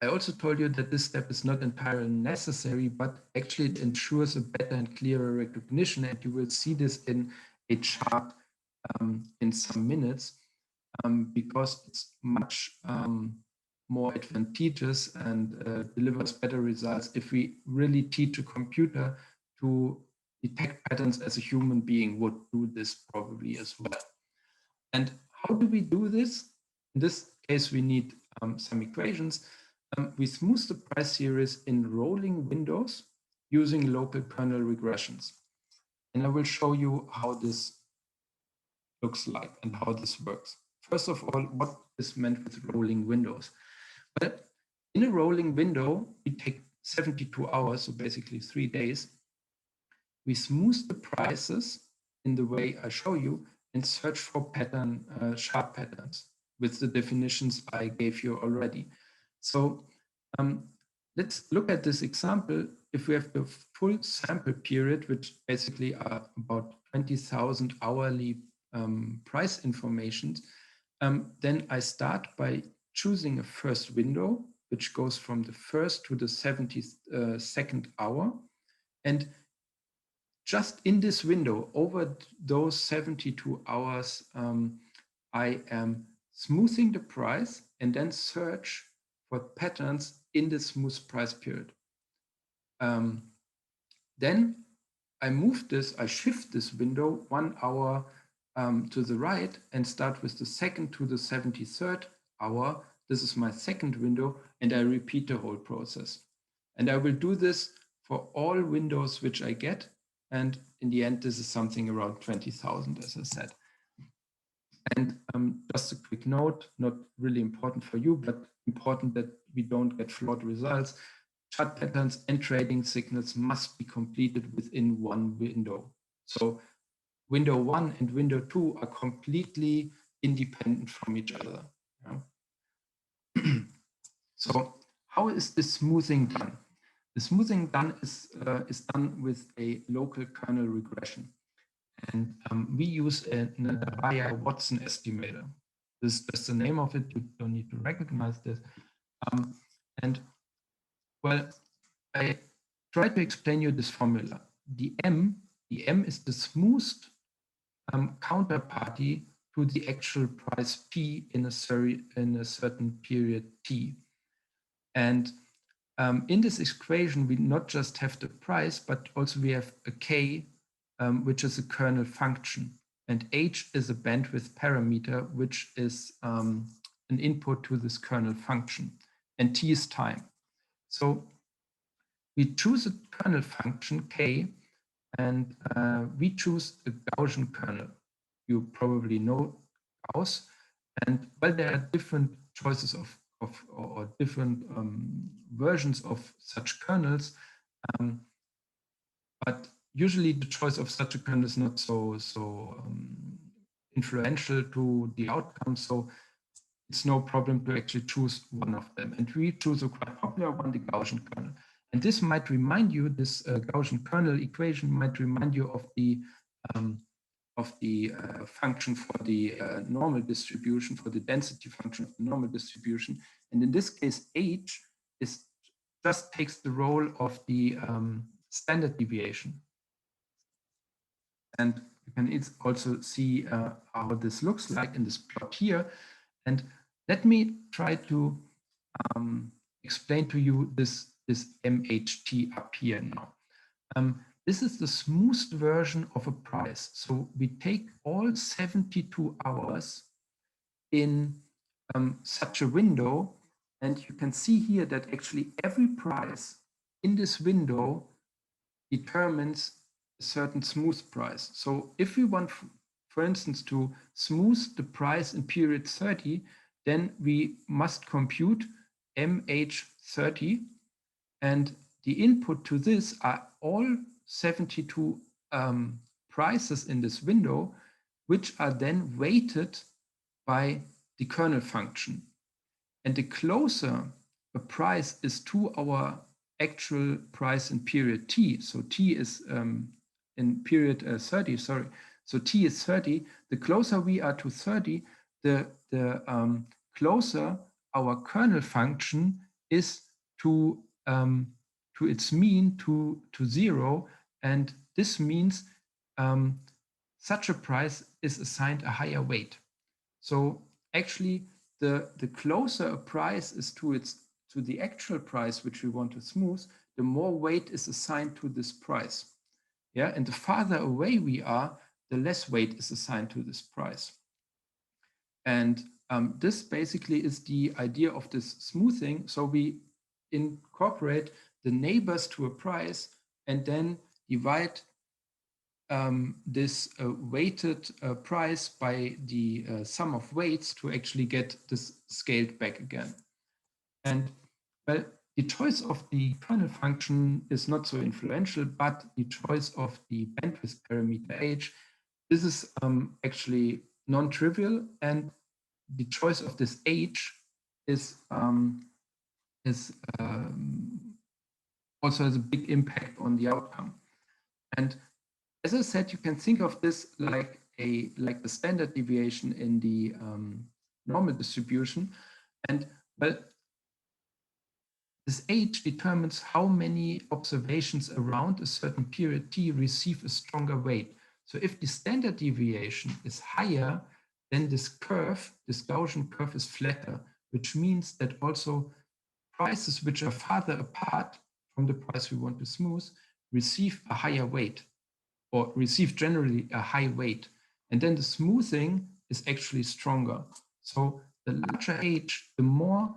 [SPEAKER 1] I also told you that this step is not entirely necessary, but actually it ensures a better and clearer recognition. And you will see this in a chart in some minutes, because it's much more advantageous and delivers better results if we really teach a computer to detect patterns as a human being would do this probably as well. And how do we do this? In this case, we need some equations. We smooth the price series in rolling windows using local kernel regressions. And I will show you how this looks like and how this works. First of all, what is meant with rolling windows? Well, in a rolling window, we take 72 hours, so basically 3 days. We smooth the prices in the way I show you and search for sharp patterns with the definitions I gave you already. So let's look at this example. If we have the full sample period, which basically are about 20,000 hourly price informations, then I start by choosing a first window, which goes from the first to the 72nd hour. And just in this window, over those 72 hours, I am smoothing the price and then search for patterns in the smooth price period. Then I shift this window 1 hour to the right and start with the second to the 73rd hour. This is my second window, and I repeat the whole process. And I will do this for all windows which I get. And in the end, this is something around 20,000, as I said. And just a quick note, not really important for you, but important that we don't get flawed results. Chart patterns and trading signals must be completed within one window. So window 1 and window 2 are completely independent from each other. Yeah? So how is this smoothing done? The smoothing done is done with a local kernel regression. And we use a Watson estimator. This is just the name of it. You don't need to recognize this. And well, I try to explain you this formula. The M is the smoothed counterparty to the actual price P in a certain period T. And in this equation, we not just have the price, but also we have a K, which is a kernel function. And H is a bandwidth parameter, which is an input to this kernel function. And T is time. So we choose a kernel function, K, and we choose a Gaussian kernel. You probably know Gauss. And well, there are different choices or different versions of such kernels. But usually the choice of such a kernel is not so influential to the outcome. So it's no problem to actually choose one of them. And we choose a quite popular one, the Gaussian kernel. And this might remind you, this Gaussian kernel equation might remind you of the function for the normal distribution, for the density function of the normal distribution. And in this case, H is just takes the role of the standard deviation. And you can also see how this looks like in this plot here. And let me try to explain to you this MHT up here now. This is the smoothed version of a price. So we take all 72 hours in such a window, and you can see here that actually every price in this window determines a certain smooth price. So if we want, for instance, to smooth the price in period 30, then we must compute MH30, and the input to this are all 72 prices in this window, which are then weighted by the kernel function. And the closer a price is to our actual price in period T, so T is in period 30, sorry, so T is 30, the closer we are to 30, the closer our kernel function is to its mean, to 0, and this means such a price is assigned a higher weight. So actually, the closer a price is to the actual price which we want to smooth, the more weight is assigned to this price. Yeah, and the farther away we are, the less weight is assigned to this price. And this basically is the idea of this smoothing. So we incorporate the neighbors to a price and then divide this weighted price by the sum of weights to actually get this scaled back again. And well, the choice of the kernel function is not so influential, but the choice of the bandwidth parameter H, this is actually non-trivial, and the choice of this H is also has a big impact on the outcome. And as I said, you can think of this like the standard deviation in the normal distribution. And well, this H determines how many observations around a certain period T receive a stronger weight. So if the standard deviation is higher, then this curve, this Gaussian curve, is flatter, which means that also prices which are farther apart from the price we want to smooth receive a higher weight, or receive generally a high weight. And then the smoothing is actually stronger. So the larger H, the more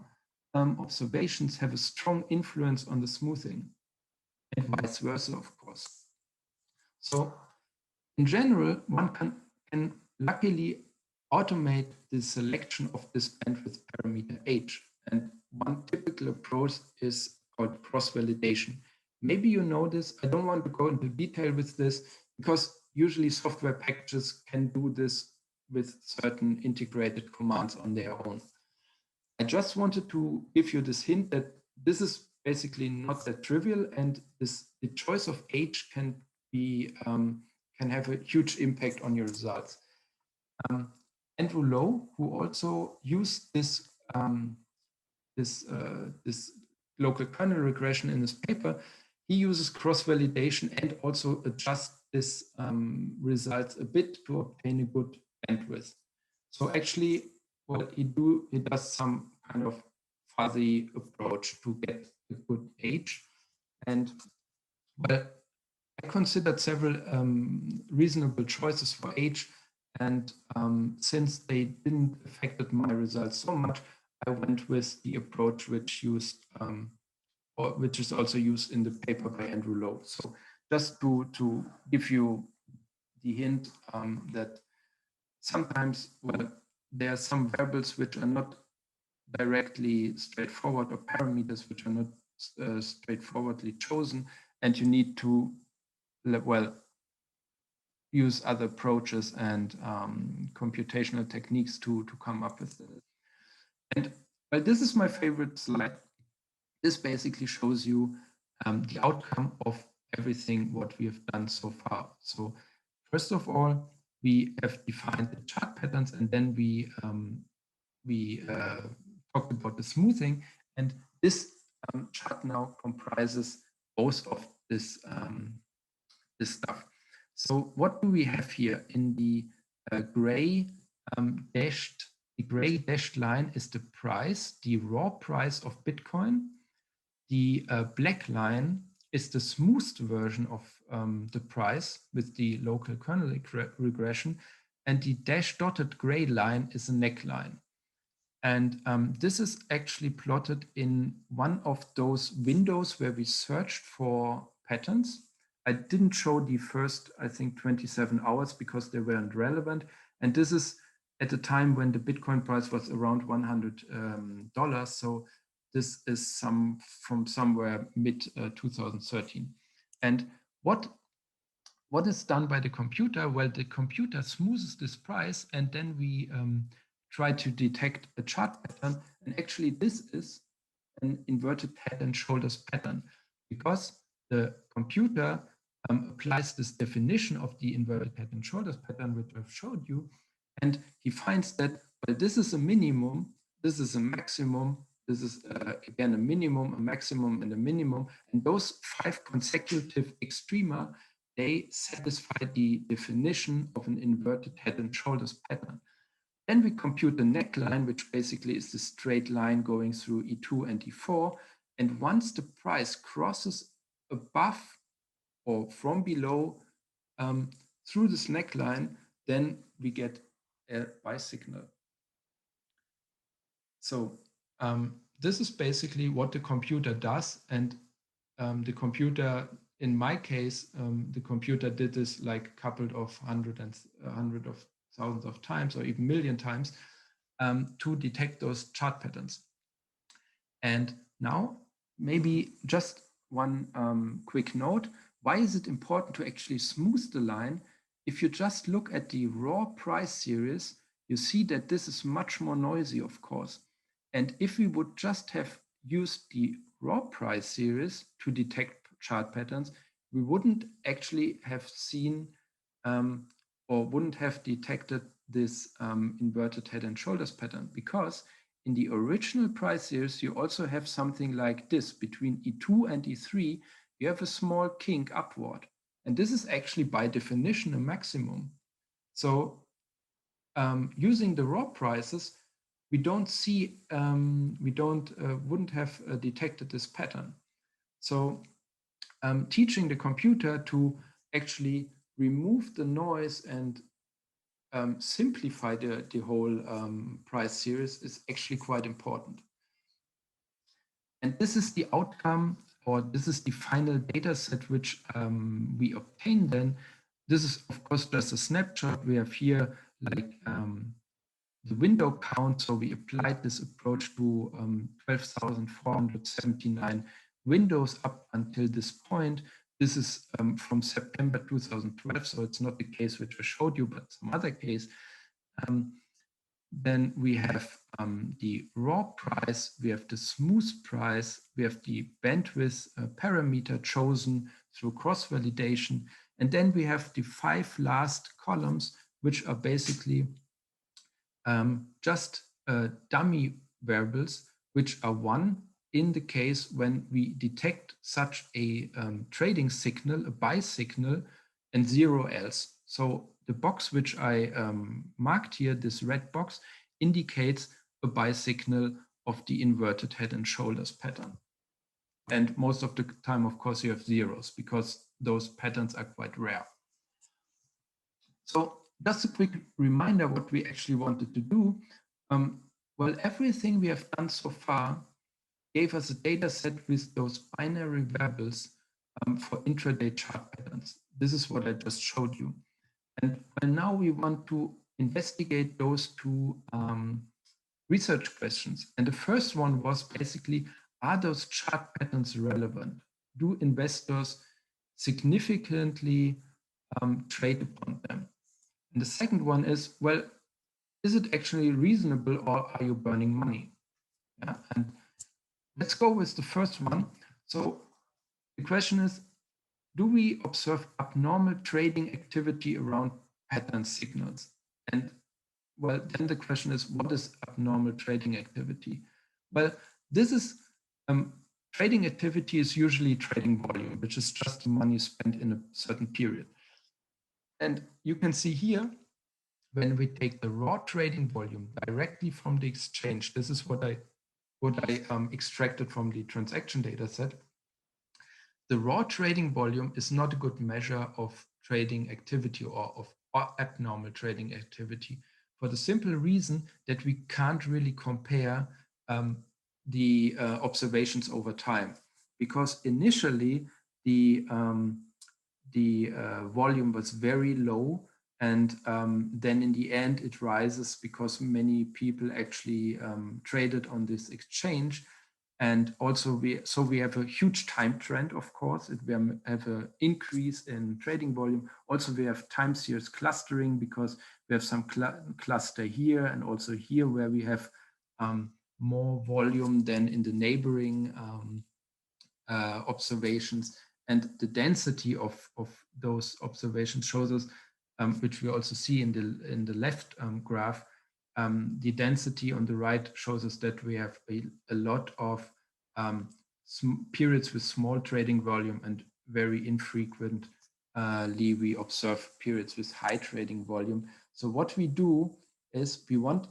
[SPEAKER 1] observations have a strong influence on the smoothing. and vice versa, of course. So in general, one can luckily automate the selection of this bandwidth parameter H. And one typical approach is called cross-validation. Maybe you know this. I don't want to go into detail with this because usually software packages can do this with certain integrated commands on their own. I just wanted to give you this hint that this is basically not that trivial, and the choice of H can have a huge impact on your results. Andrew Lowe, who also used this local kernel regression in his paper, he uses cross-validation and also adjusts this results a bit to obtain a good bandwidth. So actually, what he does some kind of fuzzy approach to get a good H. And well, I considered several reasonable choices for H, and since they didn't affect my results so much, I went with the approach which used, or which is also used in the paper by Andrew Lowe. So just to give you the hint that sometimes, well, there are some variables which are not directly straightforward, or parameters which are not straightforwardly chosen, and you need to, well, use other approaches and computational techniques to come up with it. And well, this is my favorite slide. This basically shows you the outcome of everything what we have done so far. So first of all, we have defined the chart patterns, and then we talked about the smoothing, and this chart now comprises both of this stuff. So what do we have here in the gray dashed line is the price, the raw price of Bitcoin. The black line is the smoothed version of the price with the local kernel regression, and the dash dotted gray line is a neckline. And this is actually plotted in one of those windows where we searched for patterns. I didn't show the first, I think, 27 hours because they weren't relevant. And this is at the time when the Bitcoin price was around $100. So this is from somewhere mid 2013. And what is done by the computer? Well, the computer smooths this price, and then we try to detect a chart pattern. And actually, this is an inverted head and shoulders pattern, because the computer applies this definition of the inverted head and shoulders pattern, which I've showed you, and he finds that, well, this is a minimum, this is a maximum, this is again a minimum, a maximum, and a minimum, and those 5 consecutive extrema, they satisfy the definition of an inverted head and shoulders pattern. Then we compute the neckline, which basically is the straight line going through E2 and E4. And once the price crosses above or from below through this neckline, then we get a buy signal. So this is basically what the computer does. And the computer, in my case, the computer did this like a couple of hundred of thousands of times, or even million times, to detect those chart patterns. And now maybe just one quick note. Why is it important to actually smooth the line? If you just look at the raw price series, you see that this is much more noisy, of course. And if we would just have used the raw price series to detect chart patterns, we wouldn't actually have seen or wouldn't have detected this inverted head and shoulders pattern, because in the original price series, you also have something like this. Between E2 and E3, you have a small kink upward. And this is actually by definition a maximum. So using the raw prices, we don't see, wouldn't have detected this pattern. So teaching the computer to actually remove the noise and simplify the whole price series is actually quite important. And this is the outcome or this is the final data set which we obtain, then this is of course just a snapshot. We have here like the window count. So we applied this approach to 12,479 windows up until this point. This is from September 2012. So it's not the case which I showed you, but some other case. Then we have the raw price, we have the smooth price, we have the bandwidth parameter chosen through cross-validation. And then we have the 5 last columns, which are basically just dummy variables, which are 1 in the case when we detect such a trading signal, a buy signal, and 0 else. So the box which I marked here, this red box, indicates a buy signal of the inverted head and shoulders pattern. And most of the time, of course, you have zeros because those patterns are quite rare. So just a quick reminder what we actually wanted to do. Well, everything we have done so far gave us a data set with those binary variables for intraday chart patterns. This is what I just showed you. And now we want to investigate those 2 research questions. And the first one was basically, are those chart patterns relevant? Do investors significantly trade upon them? And the second one is, well, is it actually reasonable or are you burning money? Yeah, and let's go with the first one. So the question is, do we observe abnormal trading activity around pattern signals? And well, then the question is, what is abnormal trading activity? Well, this is trading activity is usually trading volume, which is just the money spent in a certain period. And you can see here, when we take the raw trading volume directly from the exchange, this is what I extracted from the transaction data set. The raw trading volume is not a good measure of trading activity or abnormal trading activity, for the simple reason that we can't really compare the observations over time, because initially the volume was very low, and then in the end it rises because many people actually traded on this exchange. And also we have a huge time trend, of course. We have an increase in trading volume. Also we have time series clustering because we have some cluster here and also here where we have more volume than in the neighboring observations. And the density of those observations shows us, which we also see in the left graph, the density on the right shows us that we have a lot of periods with small trading volume, and very infrequently we observe periods with high trading volume. So what we do is we want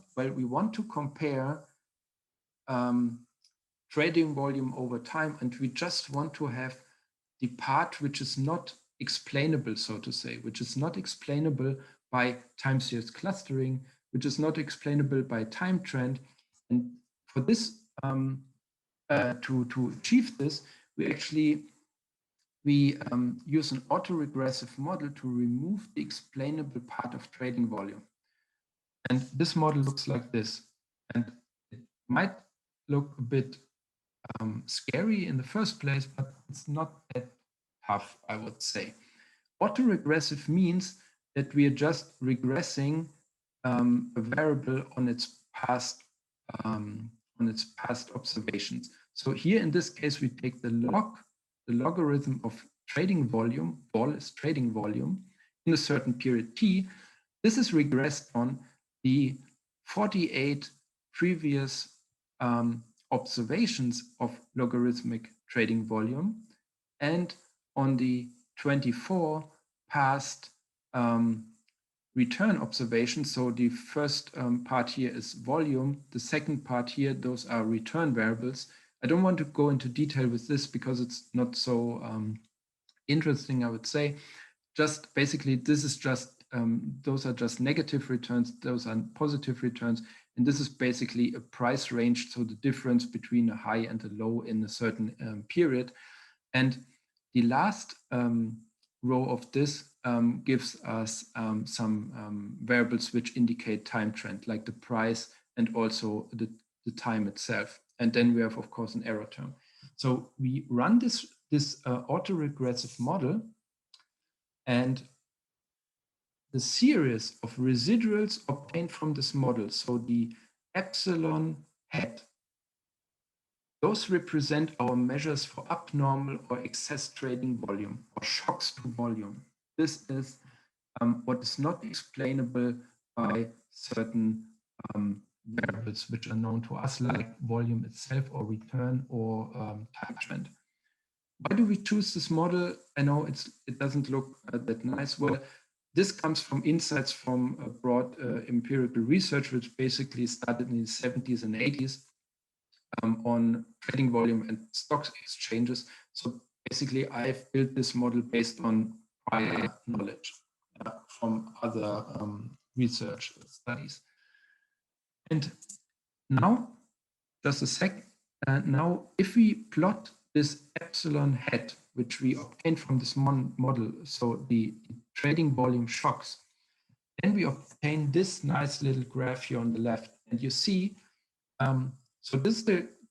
[SPEAKER 1] to compare trading volume over time, and we just want to have the part which is not explainable, so to say, which is not explainable by time series clustering, which is not explainable by time trend. And for this, to achieve this, we use an autoregressive model to remove the explainable part of trading volume. And this model looks like this. And it might look a bit scary in the first place, but it's not that tough, I would say. Autoregressive means that we are just regressing a variable on its past observations. So here in this case, we take the logarithm of trading volume, vol is trading volume, in a certain period t. This is regressed on the 48 previous observations of logarithmic trading volume, and on the 24 past return observations. So the first part here is volume. The second part here, those are return variables. I don't want to go into detail with this because it's not so interesting, I would say. Just basically, this is just, those are just negative returns, those are positive returns. And this is basically a price range, so the difference between a high and a low in a certain period. And the last row of this gives us some variables which indicate time trend, like the price and also the time itself. And then we have, of course, an error term. So we run this autoregressive model, and the series of residuals obtained from this model, so the epsilon hat, those represent our measures for abnormal or excess trading volume or shocks to volume. This is what is not explainable by certain variables which are known to us, like volume itself or return or time trend. Why do we choose this model? I know it doesn't look that nice. Well, this comes from insights from a broad empirical research, which basically started in the 70s and 80s on trading volume and stocks exchanges. So basically, I've built this model based on prior knowledge from other research studies. And now, just a sec. Now, if we plot this epsilon hat, which we obtained from this model, so the trading volume shocks, then we obtain this nice little graph here on the left. And you see, so this is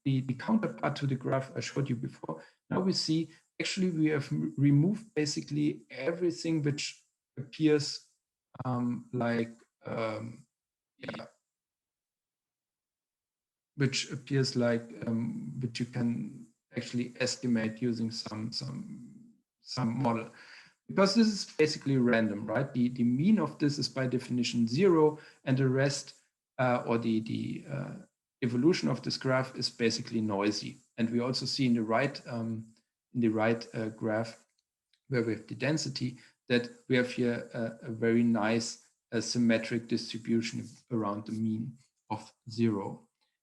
[SPEAKER 1] the counterpart to the graph I showed you before. Now we see, actually, we have removed basically everything which appears which appears like which you can actually estimate using some model, because this is basically random, right? The mean of this is by definition 0, and the rest or the evolution of this graph is basically noisy. And we also see in the right graph, where we have the density, that we have here a very nice symmetric distribution around the mean of 0.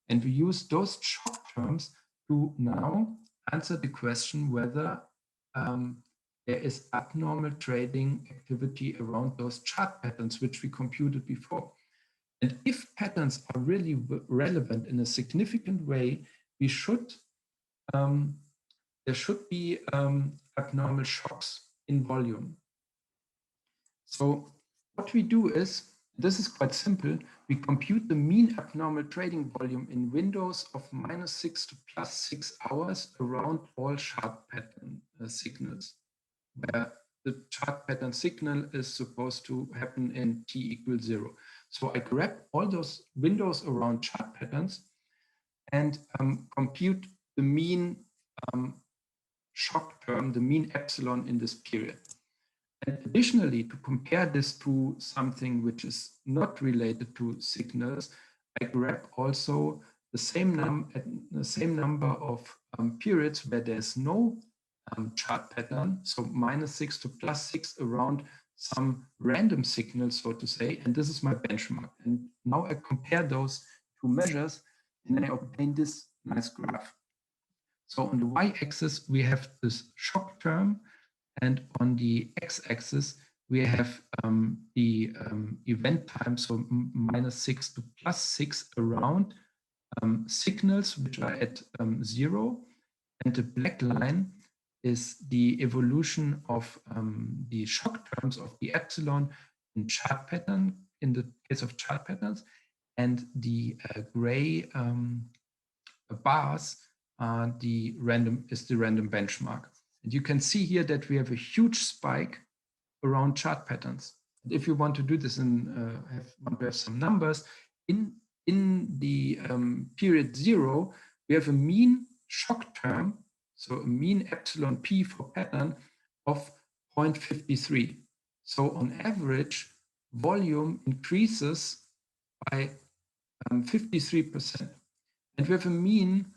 [SPEAKER 1] And we use those shock terms to now answer the question whether there is abnormal trading activity around those chart patterns which we computed before. And if patterns are really relevant in a significant way, we should there should be abnormal shocks in volume. So what we do is, this is quite simple, we compute the mean abnormal trading volume in windows of -6 to +6 hours around all chart pattern signals, where the chart pattern signal is supposed to happen in t = 0. So I grab all those windows around chart patterns and compute the mean shock term, the mean epsilon in this period. And additionally, to compare this to something which is not related to signals, I grab also the same number of periods where there's no chart pattern, so -6 to +6 around some random signal, so to say, and this is my benchmark. And now I compare those two measures and I obtain this nice graph. So on the y-axis, we have this shock term, and on the x-axis, we have the event time, so -6 to +6 around signals which are at 0. And the black line is the evolution of the shock terms of the epsilon in chart pattern, in the case of chart patterns, and the gray bars are the random benchmark. And you can see here that we have a huge spike around chart patterns. And if you want to do this and want to have some numbers, in the period 0, we have a mean shock term, so a mean epsilon p for pattern of 0.53. So on average, volume increases by 53%. And we have a mean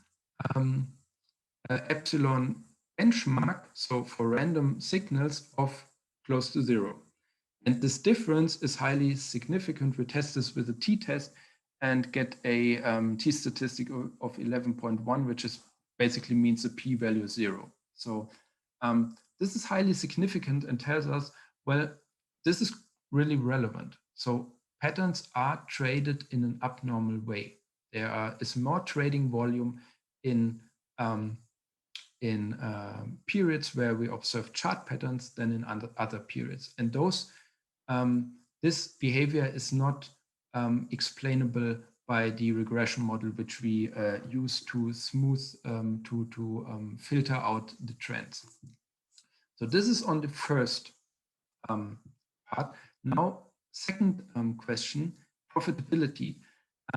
[SPEAKER 1] epsilon benchmark, so for random signals, of close to 0. And this difference is highly significant. We test this with a t-test and get a t-statistic of 11.1, which is basically means the p-value is 0. So this is highly significant and tells us, well, this is really relevant. So patterns are traded in an abnormal way. There is more trading volume in in periods where we observe chart patterns than in other periods. And this behavior is not explainable by the regression model, which we use to smooth, to filter out the trends. So this is on the first part. Now, second question, profitability.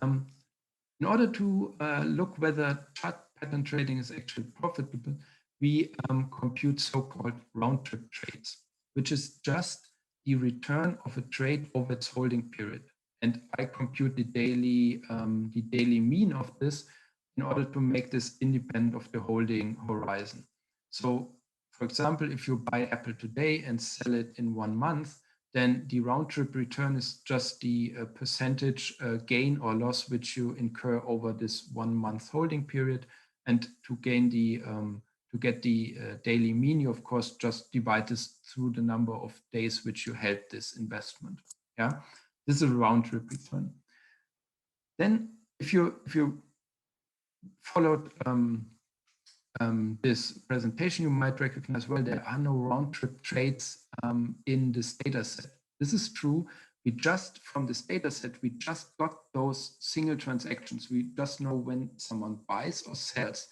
[SPEAKER 1] In order to look whether chart pattern trading is actually profitable, we compute so-called round-trip trades, which is just the return of a trade over its holding period. And I compute the daily mean of this in order to make this independent of the holding horizon. So, for example, if you buy Apple today and sell it in 1 month, then the round-trip return is just the percentage gain or loss which you incur over this 1 month holding period. And to gain to get the daily mean, you of course just divide this through the number of days which you held this investment. Yeah, this is a round-trip return. Then, if you followed this presentation, you might recognize, well, there are no round-trip trades in this data set. This is true. We just, from this data set, we just got those single transactions. We just know when someone buys or sells,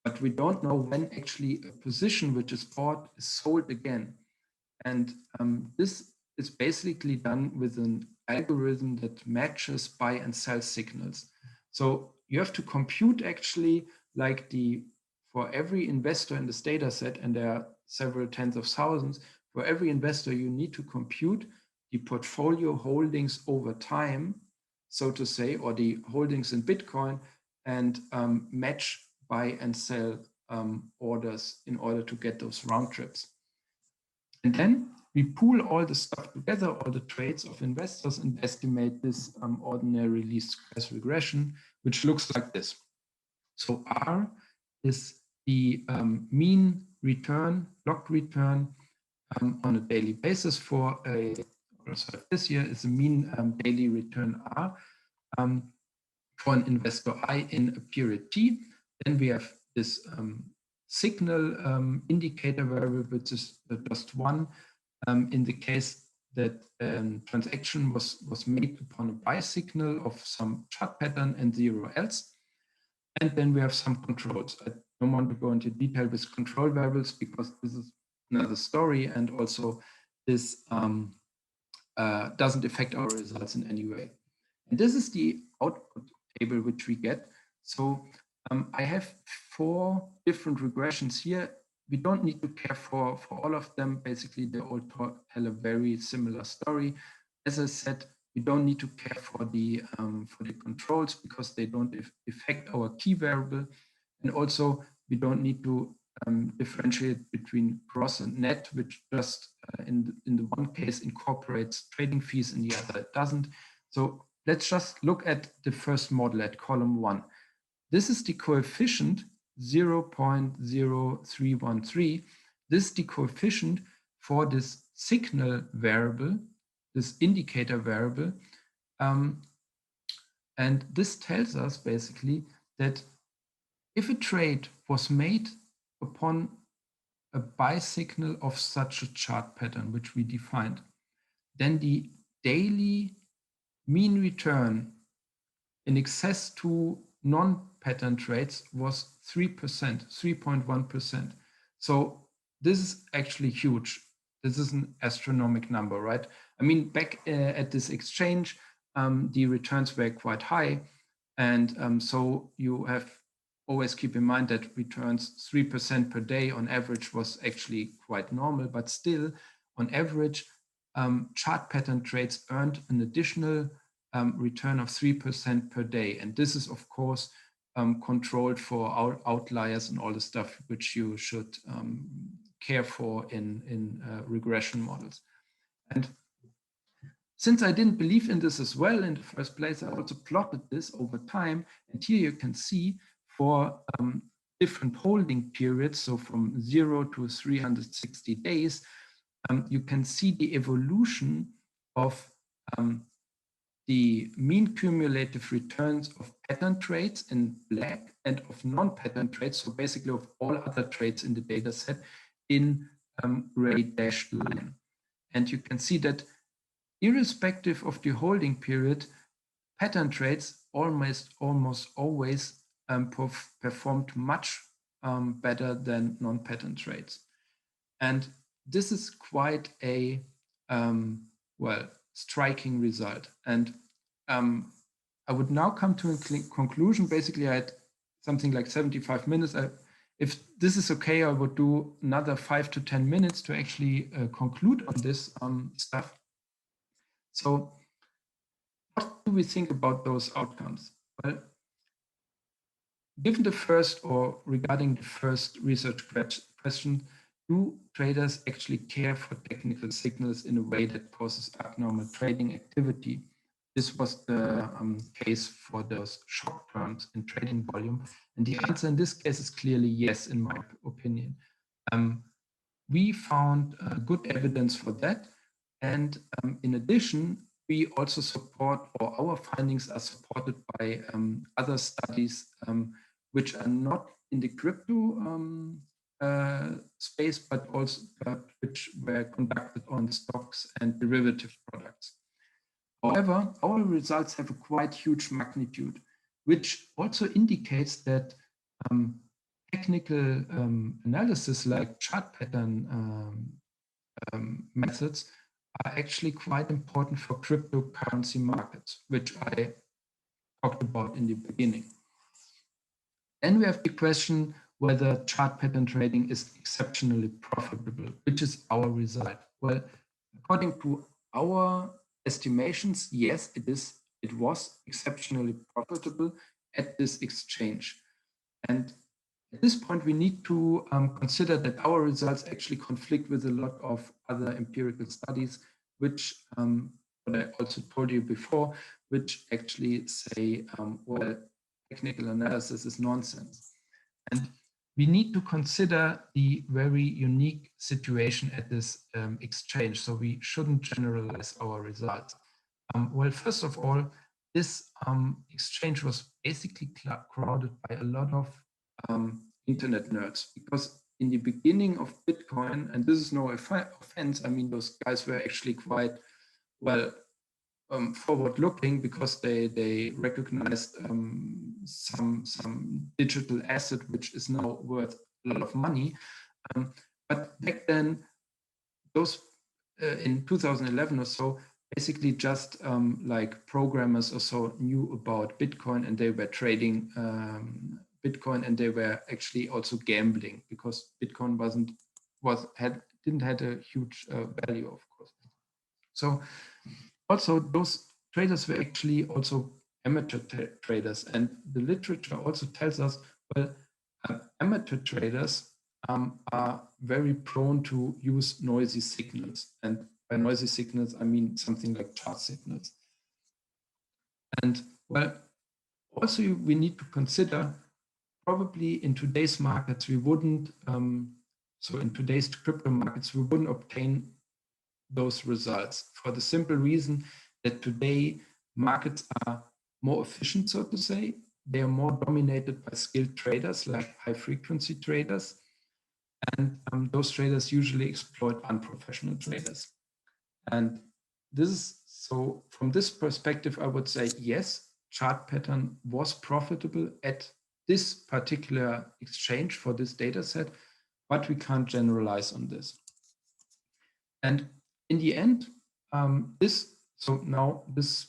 [SPEAKER 1] but we don't know when actually a position which is bought is sold again. And this is basically done with an algorithm that matches buy and sell signals. So you have to compute actually like for every investor in this data set, and there are several tens of thousands, for every investor, you need to compute the portfolio holdings over time, so to say, or the holdings in Bitcoin, and match buy and sell orders in order to get those round trips. And then we pool all the stuff together, all the trades of investors, and estimate this ordinary least squares regression, which looks like this. So R is the mean return, log return on a daily basis for this year is the mean daily return R for an investor I in a period T. Then we have this signal indicator variable, which is just one in the case that transaction was made upon a buy signal of some chart pattern and 0 else. And then we have some controls. I don't want to go into detail with control variables because this is another story, and also this doesn't affect our results in any way. And this is the output table which we get. So I have 4 different regressions here. We don't need to care for all of them. Basically, they all tell a very similar story. As I said, we don't need to care for the controls because they don't affect our key variable. And also, we don't need to differentiate between gross and net, which just in the one case incorporates trading fees, in the other it doesn't. So let's just look at the first model at column 1. This is the coefficient 0.0313. This is the coefficient for this signal variable, this indicator variable. And this tells us basically that if a trade was made upon a buy signal of such a chart pattern, which we defined, then the daily mean return in excess to non-pattern trades was 3%, 3.1%. So this is actually huge. This is an astronomical number, right? I mean, back at this exchange, the returns were quite high. And so you have always keep in mind that returns 3% per day on average was actually quite normal, but still on average, chart pattern trades earned an additional return of 3% per day. And this is, of course, controlled for outliers and all the stuff which you should care for in regression models. And since I didn't believe in this as well in the first place, I also plotted this over time. And here you can see for different holding periods, so from 0 to 360 days, you can see the evolution of the mean cumulative returns of pattern trades in black and of non-pattern trades, so basically of all other trades in the data set, in gray dashed line. And you can see that irrespective of the holding period, pattern trades almost always performed much better than non-pattern trades. And this is quite a, well, striking result. And I would now come to a conclusion. Basically, I had something like 75 minutes. If this is okay, I would do another 5 to 10 minutes to actually conclude on this stuff. So what do we think about those outcomes? Well, given the first, or regarding the first research question, do traders actually care for technical signals in a way that causes abnormal trading activity? This was the case for those shock turns in trading volume. And the answer in this case is clearly yes, in my opinion. We found good evidence for that. And in addition, we also support, or our findings are supported by other studies which are not in the crypto space, but also which were conducted on stocks and derivative products. However, our results have a quite huge magnitude, which also indicates that technical analysis like chart pattern methods are actually quite important for cryptocurrency markets, which I talked about in the beginning. Then we have the question whether chart pattern trading is exceptionally profitable, which is our result. Well, according to our estimations, yes, it was exceptionally profitable at this exchange. And at this point, we need to consider that our results actually conflict with a lot of other empirical studies, which, what I also told you before, which actually say, well, technical analysis is nonsense. And we need to consider the very unique situation at this exchange. So we shouldn't generalize our results. Well, first of all, this exchange was basically crowded by a lot of internet nerds, because in the beginning of Bitcoin, and this is no offense, I mean, those guys were actually quite, well, forward-looking, because they recognized some digital asset which is now worth a lot of money. But back then, those in 2011 or so, basically just like programmers or so knew about Bitcoin, and they were trading Bitcoin, and they were actually also gambling, because Bitcoin didn't have a huge value, of course. So also those traders were actually also amateur traders, and the literature also tells us, well, amateur traders are very prone to use noisy signals, and by noisy signals I mean something like chart signals. And well, also we need to consider, probably in today's markets we wouldn't, so in today's crypto markets we wouldn't obtain those results, for the simple reason that today markets are more efficient, so to say. They are more dominated by skilled traders, like high frequency traders, and those traders usually exploit unprofessional traders. And this is, so from this perspective, I would say yes, chart pattern was profitable at this particular exchange for this data set, but we can't generalize on this. And in the end, so now this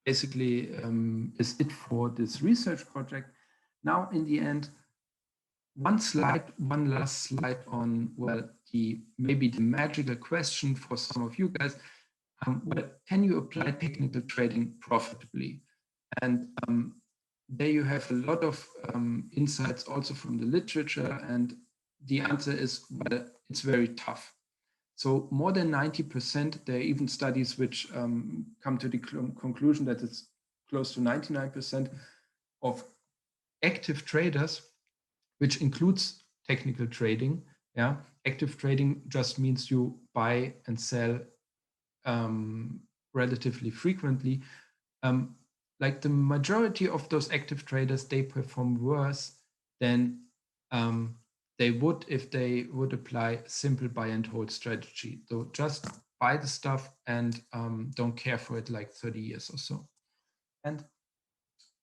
[SPEAKER 1] basically is it for this research project. Now, in the end, one last slide on, well, maybe the magical question for some of you guys. Well, can you apply technical trading profitably? And there you have a lot of insights also from the literature, and the answer is, well, it's very tough. So more than 90%, there are even studies which come to the conclusion that it's close to 99% of active traders, which includes technical trading. Yeah, active trading just means you buy and sell relatively frequently. um, like the majority of those active traders, they perform worse than um, they would if they would apply a simple buy and hold strategy. So just buy the stuff and don't care for it like 30 years or so. And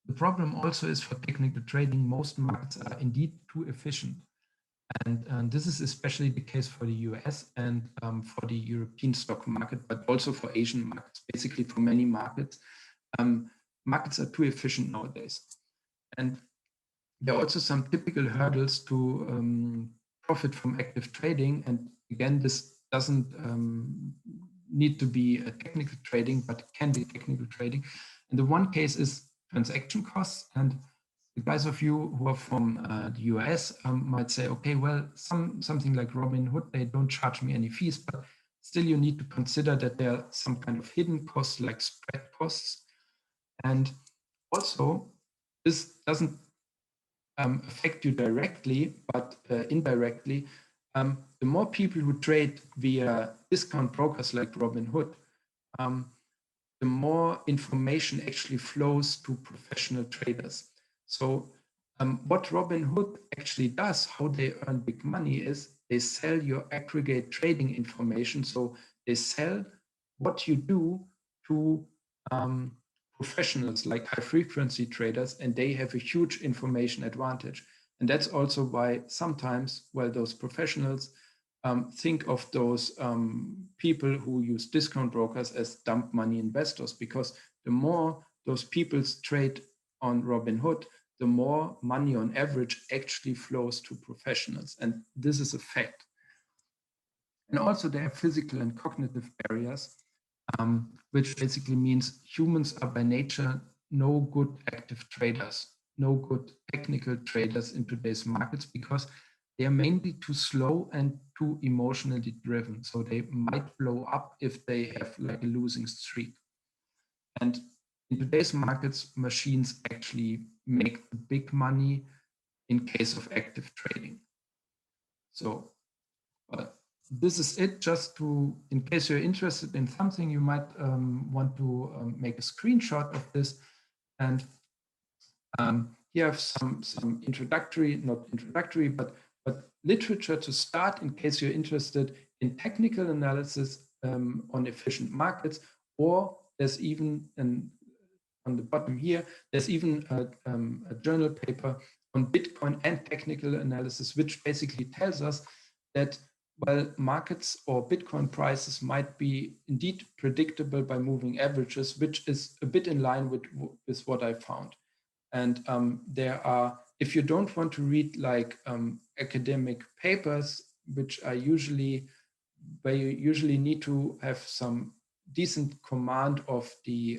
[SPEAKER 1] the problem also is for technical trading, most markets are indeed too efficient. And this is especially the case for the US and for the European stock market, but also for Asian markets, basically for many markets. Markets are too efficient nowadays. And there are also some typical hurdles to profit from active trading. And again, this doesn't need to be a technical trading, but it can be technical trading. And the one case is transaction costs. And the guys of you who are from the US might say, okay, well, something like Robinhood, they don't charge me any fees, but still you need to consider that there are some kind of hidden costs like spread costs. And also, this doesn't affect you directly, but indirectly. The more people who trade via discount brokers like Robinhood, the more information actually flows to professional traders. So what Robinhood actually does, how they earn big money is they sell your aggregate trading information. So they sell what you do to professionals like high frequency traders, and they have a huge information advantage. And that's also why sometimes, well, those professionals think of those people who use discount brokers as dump money investors, because the more those people trade on Robinhood, the more money on average actually flows to professionals. And this is a fact. And also there are physical and cognitive barriers, which basically means humans are by nature no good active traders, no good technical traders in today's markets, because they are mainly too slow and too emotionally driven. So they might blow up if they have like a losing streak. And in today's markets, machines actually make the big money in case of active trading. So this is it. Just to, in case you're interested in something, you might want to make a screenshot of this. And here I have some introductory, not introductory, but literature to start in case you're interested in technical analysis on efficient markets. Or there's even on the bottom here, there's even a journal paper on Bitcoin and technical analysis, which basically tells us that while markets or Bitcoin prices might be indeed predictable by moving averages, which is a bit in line with what I found. And there are, if you don't want to read like academic papers, which are usually, where you usually need to have some decent command of the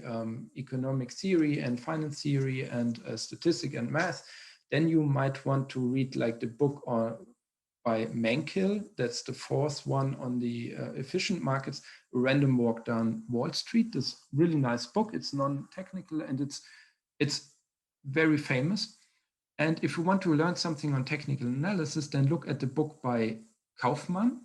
[SPEAKER 1] economic theory and finance theory and statistic and math, then you might want to read like the book by Mankell. That's the fourth one on the efficient markets, A Random Walk Down Wall Street. This really nice book. It's non-technical and it's very famous. And if you want to learn something on technical analysis, then look at the book by Kaufman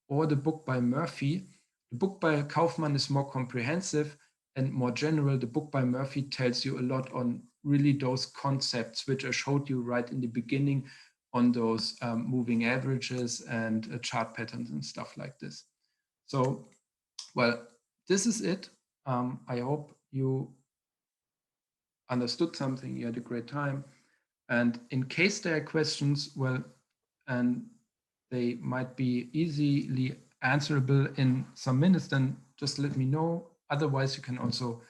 [SPEAKER 1] or the book by Murphy. The book by Kaufman is more comprehensive and more general. The book by Murphy tells you a lot on really those concepts which I showed you right in the beginning on those moving averages and chart patterns and stuff like this. So, well, this is it. I hope you understood something, you had a great time. And in case there are questions, well, and they might be easily answerable in some minutes, then just let me know. Otherwise, you can also,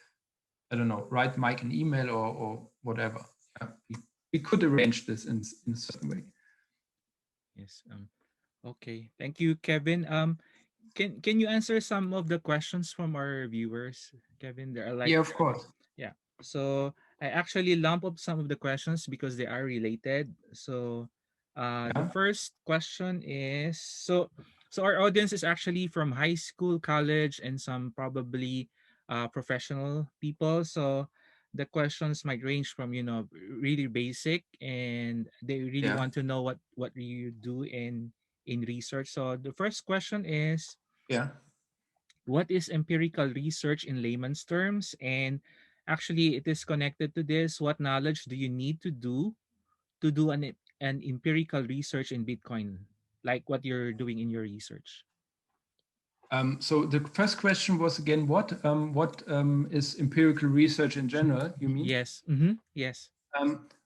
[SPEAKER 1] I don't know, write Mike an email or whatever. Yeah, we could arrange this in a certain way.
[SPEAKER 2] Yes. Okay. Thank you, Kevin. Can you answer some of the questions from our viewers, Kevin? There are like
[SPEAKER 1] Yeah, of course.
[SPEAKER 2] yeah. So I actually lump up some of the questions because they are related. So the
[SPEAKER 1] Yeah,
[SPEAKER 2] first question is so our audience is actually from high school, college, and some probably professional people. So the questions might range from really basic, and they really
[SPEAKER 1] yeah,
[SPEAKER 2] want to know what you do in research. So the first question is,
[SPEAKER 1] yeah.
[SPEAKER 2] what is empirical research in layman's terms, and Actually, it is connected to this. What knowledge do you need to do an empirical research in Bitcoin, like what you're doing in your research?
[SPEAKER 1] So the first question was again, what is empirical research in general, you mean?
[SPEAKER 2] Yes. Yes.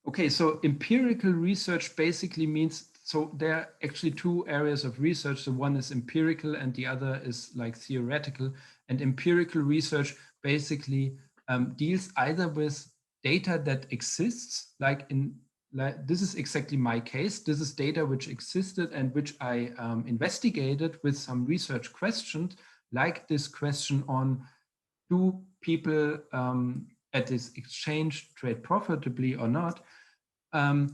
[SPEAKER 1] Okay, so empirical research basically means, so there are actually two areas of research. The one is empirical and the other is like theoretical. And empirical research basically deals either with data that exists, like this is exactly my case. This is data which existed and which I investigated with some research questions, like this question on, do people at this exchange trade profitably or not? Um,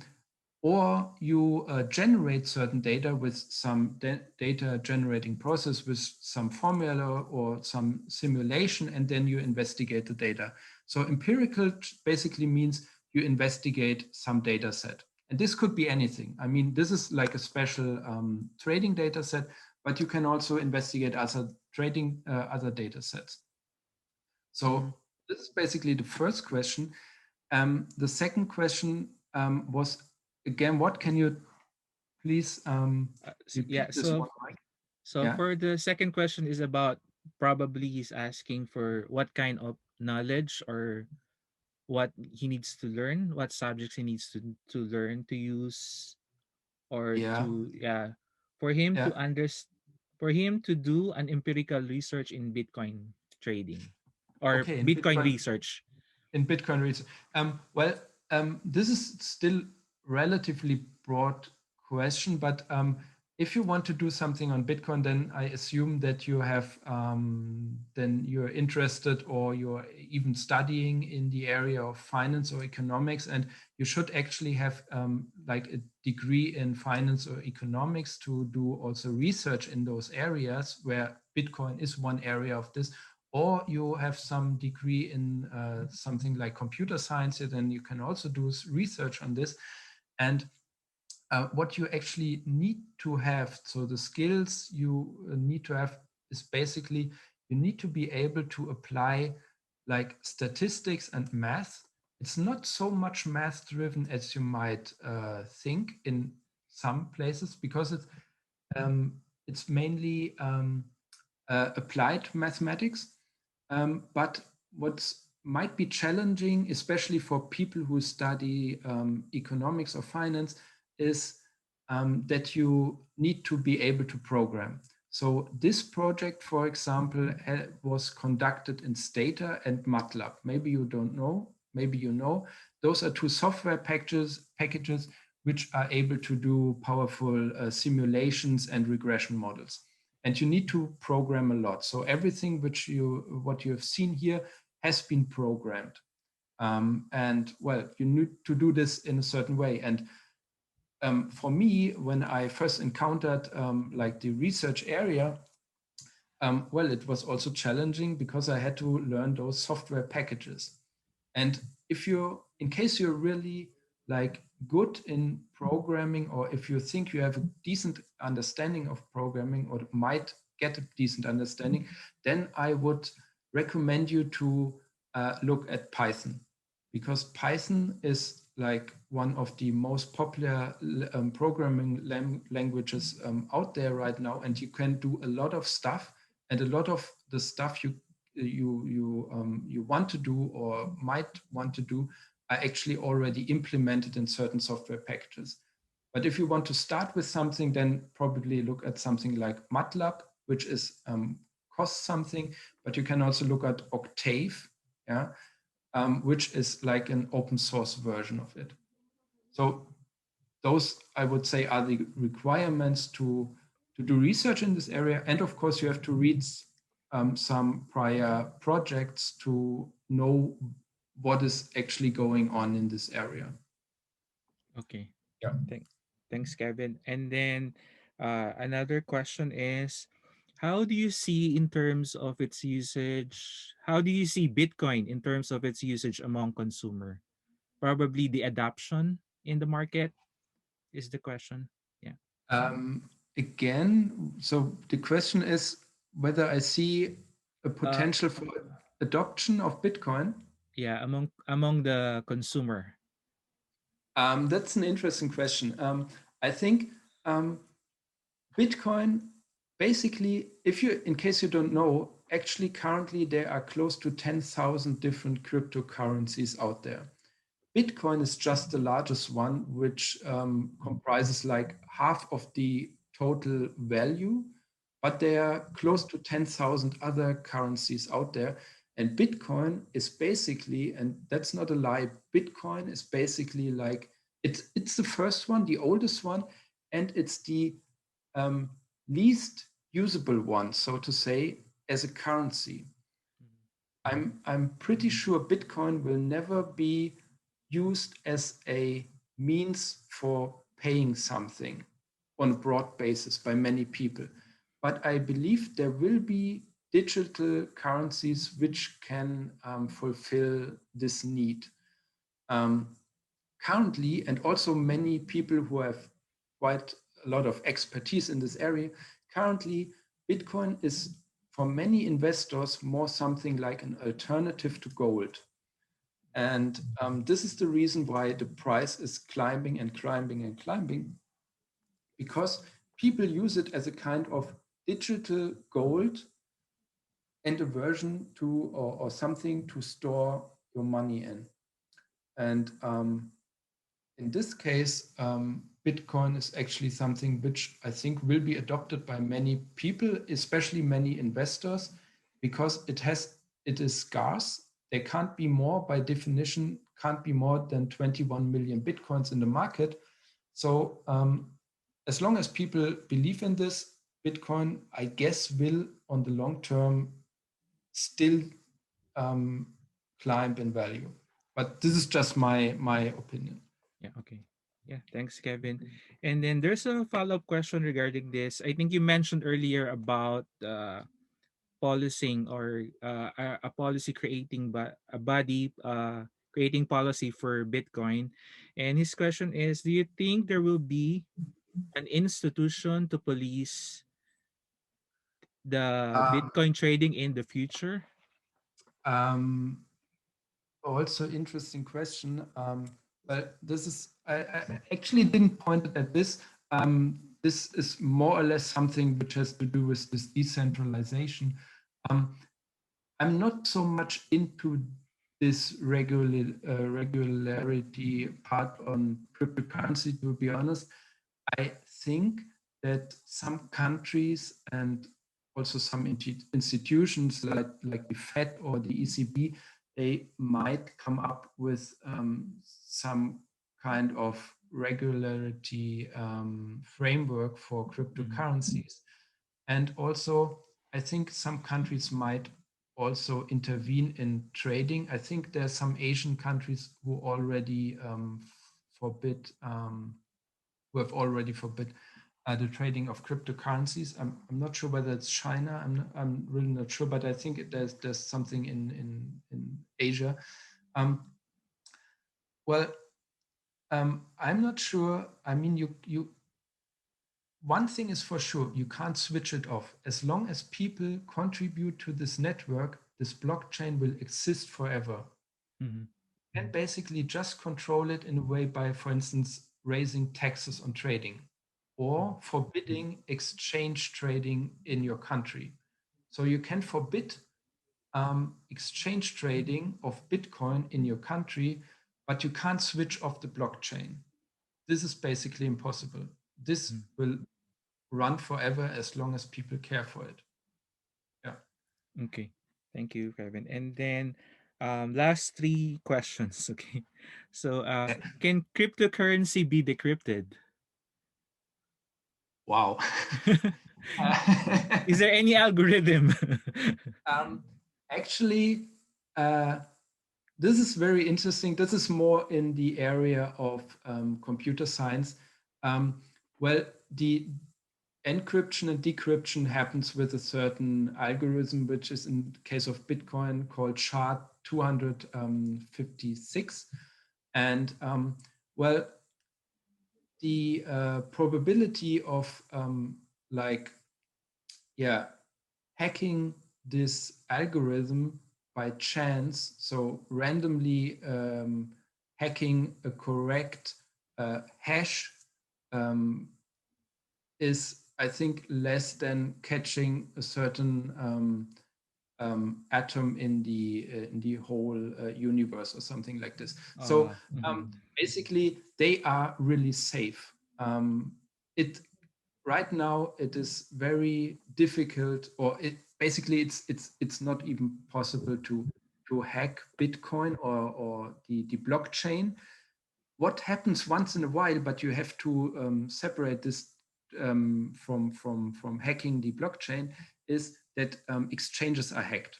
[SPEAKER 1] or you generate certain data with some data generating process with some formula or some simulation, and then you investigate the data. So empirical basically means you investigate some data set. And this could be anything. I mean, this is like a special trading data set, but you can also investigate other data sets.
[SPEAKER 2] Mm-hmm.
[SPEAKER 1] So this is basically the first question. The second question was again, what can you please
[SPEAKER 2] Yeah.
[SPEAKER 1] repeat this
[SPEAKER 2] So
[SPEAKER 1] one, Mike?
[SPEAKER 2] so
[SPEAKER 1] Yeah,
[SPEAKER 2] for the second question is about, probably he's asking for what kind of knowledge or what he needs to learn, what subjects he needs to learn to use, or
[SPEAKER 1] yeah,
[SPEAKER 2] to, yeah, for him to
[SPEAKER 1] yeah.
[SPEAKER 2] for him to do an empirical research in Bitcoin trading or
[SPEAKER 1] Okay,
[SPEAKER 2] Bitcoin research.
[SPEAKER 1] in Bitcoin research. Well, this is still relatively broad question, but if you want to do something on Bitcoin, then I assume that you have then you're interested or you're even studying in the area of finance or economics, and you should actually have like a degree in finance or economics to do also research in those areas where Bitcoin is one area of this, or you have some degree in something like computer science, then you can also do research on this. And what you actually need to have, so the skills you need to have is basically you need to be able to apply like statistics and math. It's not so much math driven as you might think in some places, because it's mainly applied mathematics. But what might be challenging, especially for people who study economics or finance, is that you need to be able to program. So this project, for example, was conducted in Stata and MATLAB. Maybe you don't know, maybe you know. Those are two software packages which are able to do powerful simulations and regression models. And you need to program a lot. So everything what you have seen here has been programmed. And well, you need to do this in a certain way. And for me, when I first encountered like the research area, well, it was also challenging because I had to learn those software packages. And if you, in case you're really like good in programming, or if you think you have a decent understanding of programming or might get a decent understanding, then I would recommend you to look at Python, because Python is like one of the most popular programming languages out there right now, and you can do a lot of stuff, and a lot of the stuff you want to do or might want to do are actually already implemented in certain software packages. But if you want to start with something, then probably look at something like MATLAB, which is costs something, but you can also look at Octave, yeah, which is like an open source version of it. So those, I would say, are the requirements to do research in this area. And of course, you have to read some prior projects to know what is actually going on in this area.
[SPEAKER 2] Okay.
[SPEAKER 1] Yeah.
[SPEAKER 2] Thank, thanks, Kevin. And then another question is, how do you see in terms of its usage? How do you see Bitcoin in terms of its usage among consumer? Probably the adoption in the market is the question. Yeah.
[SPEAKER 1] Again, so the question is whether I see a
[SPEAKER 2] Uh,
[SPEAKER 1] potential for adoption of Bitcoin.
[SPEAKER 2] Yeah, among the consumer.
[SPEAKER 1] That's an interesting question. I think Bitcoin, basically, if you, in case you don't know, actually currently there are close to 10,000 different cryptocurrencies out there. Bitcoin is just the largest one, which comprises like half of the total value, but there are close to 10,000 other currencies out there. And Bitcoin is basically, and that's not a lie, Bitcoin is basically like, it's the first one, the oldest one, and it's the um, least usable one, so to say, as a currency. I'm pretty sure Bitcoin will never be used as a means for paying something on a broad basis by many people. But I believe there will be digital currencies which can fulfill this need. Um, Currently, and also many people who have quite a lot of expertise in this area, currently, Bitcoin is for many investors more something like an alternative to gold. And this is the reason why the price is climbing and climbing and climbing, because people use it as a kind of digital gold and a version to, or something to store your money in. And in this case, Bitcoin is actually something which I think will be adopted by many people, especially many investors, because it is scarce. There can't be more, by definition, can't be more than 21 million Bitcoins in the market. So as long as people believe in this, Bitcoin, I guess, will on the long term still um, climb in value. But this is just my opinion.
[SPEAKER 2] Yeah, okay. Yeah, thanks, Kevin. And then there's a follow-up question regarding this. I think you mentioned earlier about policing or a policy creating a body creating policy for Bitcoin. And his question is, do you think there will be an institution to police the
[SPEAKER 1] Um,
[SPEAKER 2] Bitcoin trading in the future?
[SPEAKER 1] Um, Also interesting question. But this is I actually didn't point it at this. This is more or less something which has to do with this decentralization. Um, I'm not so much into this regularity part on cryptocurrency, to be honest. I think that some countries and also some institutions like the Fed or the ECB, they might come up with some kind of regularity framework for
[SPEAKER 2] Mhm.
[SPEAKER 1] cryptocurrencies. And also, I think some countries might also intervene in trading. I think there's some Asian countries who already forbid who have already forbid the trading of cryptocurrencies. I'm not sure whether it's China. I'm really not sure, but I think there's something in Asia. Um, well, I'm not sure. I mean, you one thing is for sure, you can't switch it off. As long as people contribute to this network, this blockchain will exist forever.
[SPEAKER 2] Mhm.
[SPEAKER 1] And basically just control it in a way by, for instance, raising taxes on trading or forbidding exchange trading in your country. So you can forbid exchange trading of Bitcoin in your country, but you can't switch off the blockchain. This is basically impossible. This
[SPEAKER 2] Mhm.
[SPEAKER 1] will run forever as long as people care for it. Yeah.
[SPEAKER 2] Okay. Thank you, Kevin. And then last three questions. Okay. So can cryptocurrency be decrypted?
[SPEAKER 1] Wow.
[SPEAKER 2] Is there any algorithm?
[SPEAKER 1] um, Actually, uh, this is very interesting. This is more in the area of computer science. Um, well, the encryption and decryption happens with a certain algorithm, which is in the case of Bitcoin called SHA-256. And well, the probability of like, yeah, hacking this algorithm by chance, so randomly hacking a correct hash um, is, I think, less than catching a certain atom in the whole universe or something like this. So
[SPEAKER 2] Mhm.
[SPEAKER 1] basically, they are really safe. It right now it is very difficult, or it basically it's not even possible to hack Bitcoin or the blockchain. What happens once in a while, but you have to separate this from hacking the blockchain, is that exchanges are hacked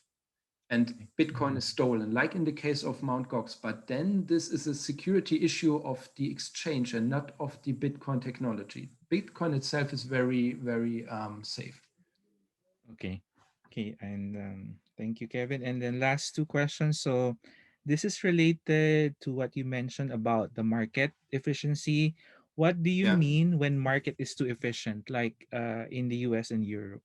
[SPEAKER 1] and
[SPEAKER 2] Okay.
[SPEAKER 1] Bitcoin is stolen, like in the case of Mt. Gox. But then this is a security issue of the exchange and not of the Bitcoin technology. Bitcoin itself is very, very safe.
[SPEAKER 2] Okay. Okay. And thank you, Kevin. And then last two questions. So this is related to what you mentioned about the market efficiency. What do you
[SPEAKER 1] Yeah.
[SPEAKER 2] mean when market is too efficient, like in the US and Europe?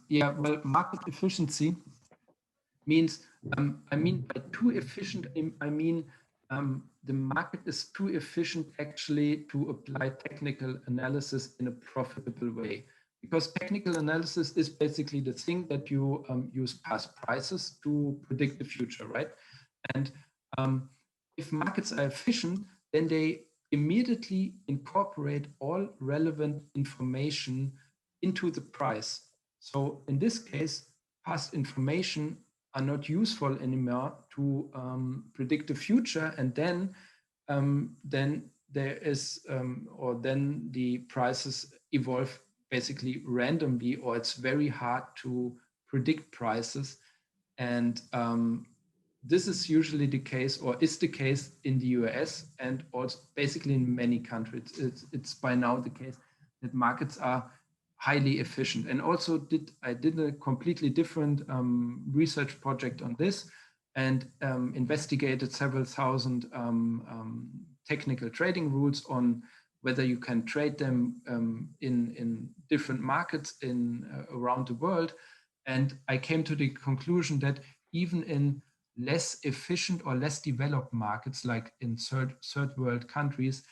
[SPEAKER 1] Yeah. Well, market efficiency means, I mean, by too efficient, I mean the market is too efficient actually to apply technical analysis in a profitable way. Because technical analysis is basically the thing that you use past prices to predict the future, right? And um, if markets are efficient, then they immediately incorporate all relevant information into the price. So in this case, past information are not useful anymore to predict the future, and then there is or then the prices evolve basically randomly, or it's very hard to predict prices. And this is usually the case, or is the case in the US and also basically in many countries. It's by now the case that markets are highly efficient. And also I did a completely different research project on this and investigated several thousand technical trading rules on whether you can trade them in different markets in around the world. And I came to the conclusion that even in less efficient or less developed markets, like in third world countries,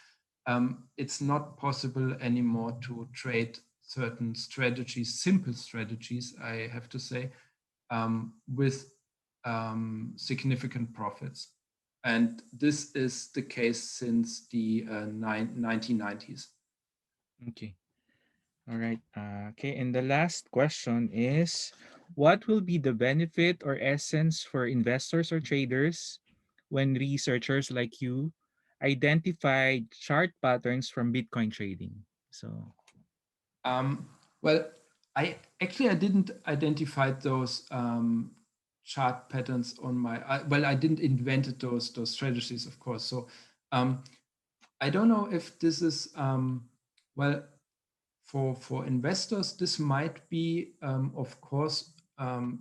[SPEAKER 1] it's not possible anymore to trade certain strategies, simple strategies, I have to say, with significant profits. And this is the case since the 1990s.
[SPEAKER 2] Okay. All right. Okay. And the last question is, what will be the benefit or essence for investors or traders when researchers like you identify chart patterns from Bitcoin trading? So,
[SPEAKER 1] Um, well, I didn't identify those chart patterns on my. Well, I didn't invent those strategies, of course. So um, I don't know if this is well, for investors. This might be, of course,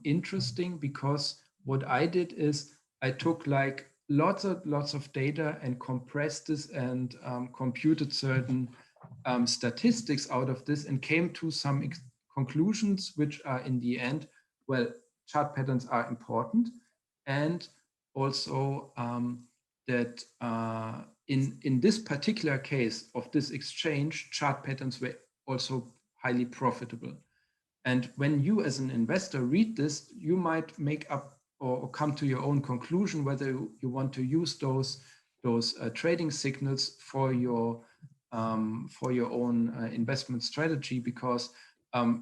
[SPEAKER 1] interesting, because what I did is I took like lots of data and compressed this and computed certain statistics out of this and came to some conclusions, which are in the end, well, chart patterns are important, and also that in this particular case of this exchange, chart patterns were also highly profitable. And when you as an investor read this, you might make up or come to your own conclusion whether you want to use those trading signals for your own investment strategy, because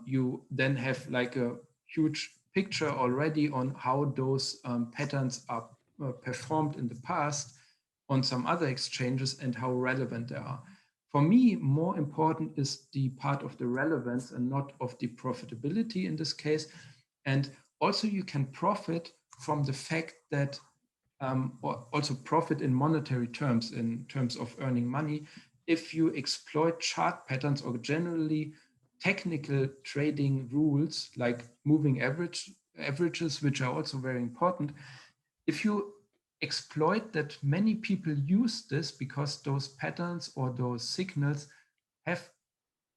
[SPEAKER 1] you then have like a huge picture already on how those patterns are performed in the past on some other exchanges and how relevant they are. For me, more important is the part of the relevance and not of the profitability in this case. And also, you can profit from the fact that, or also profit in monetary terms, in terms of earning money, if you exploit chart patterns or generally technical trading rules like moving averages, which are also very important. If you exploit that, many people use this because those patterns or those signals have,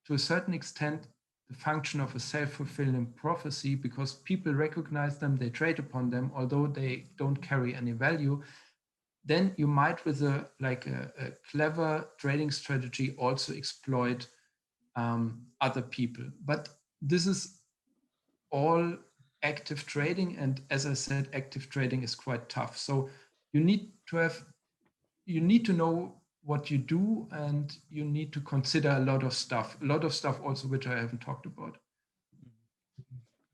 [SPEAKER 1] to a certain extent, the function of a self-fulfilling prophecy, because people recognize them, they trade upon them, although they don't carry any value, then you might, with a clever trading strategy, also exploit other people. But this is all active trading, and as I said, active trading is quite tough. So you need to know what you do, and you need to consider a lot of stuff also which I haven't talked about.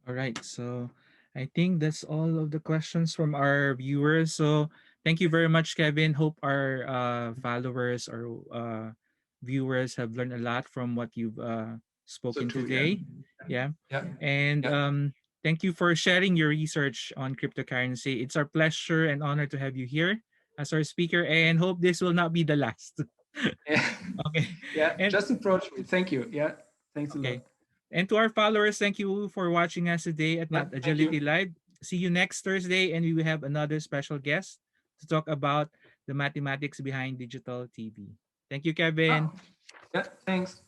[SPEAKER 2] All right. So I think that's all of the questions from our viewers. So thank you very much, Kevin. Hope our followers or viewers have learned a lot from what you've
[SPEAKER 1] So
[SPEAKER 2] spoken
[SPEAKER 1] true, yeah.
[SPEAKER 2] today. Yeah.
[SPEAKER 1] Yeah.
[SPEAKER 2] And
[SPEAKER 1] Yeah.
[SPEAKER 2] thank you for sharing your research on cryptocurrency. It's our pleasure and honor to have you here as our speaker, and hope this will not be the last.
[SPEAKER 1] Yeah.
[SPEAKER 2] Okay.
[SPEAKER 1] Yeah.
[SPEAKER 2] And
[SPEAKER 1] Just approach me. Thank you. Yeah. Thanks a lot.
[SPEAKER 2] okay. And to our followers, thank you for watching us today at
[SPEAKER 1] Yeah.
[SPEAKER 2] Math
[SPEAKER 1] Thank
[SPEAKER 2] Agility
[SPEAKER 1] you.
[SPEAKER 2] Live. See you next Thursday, and we will have another special guest to talk about the mathematics behind digital TV. Thank you,
[SPEAKER 1] Ah,
[SPEAKER 2] Kevin.
[SPEAKER 1] yeah. Thanks.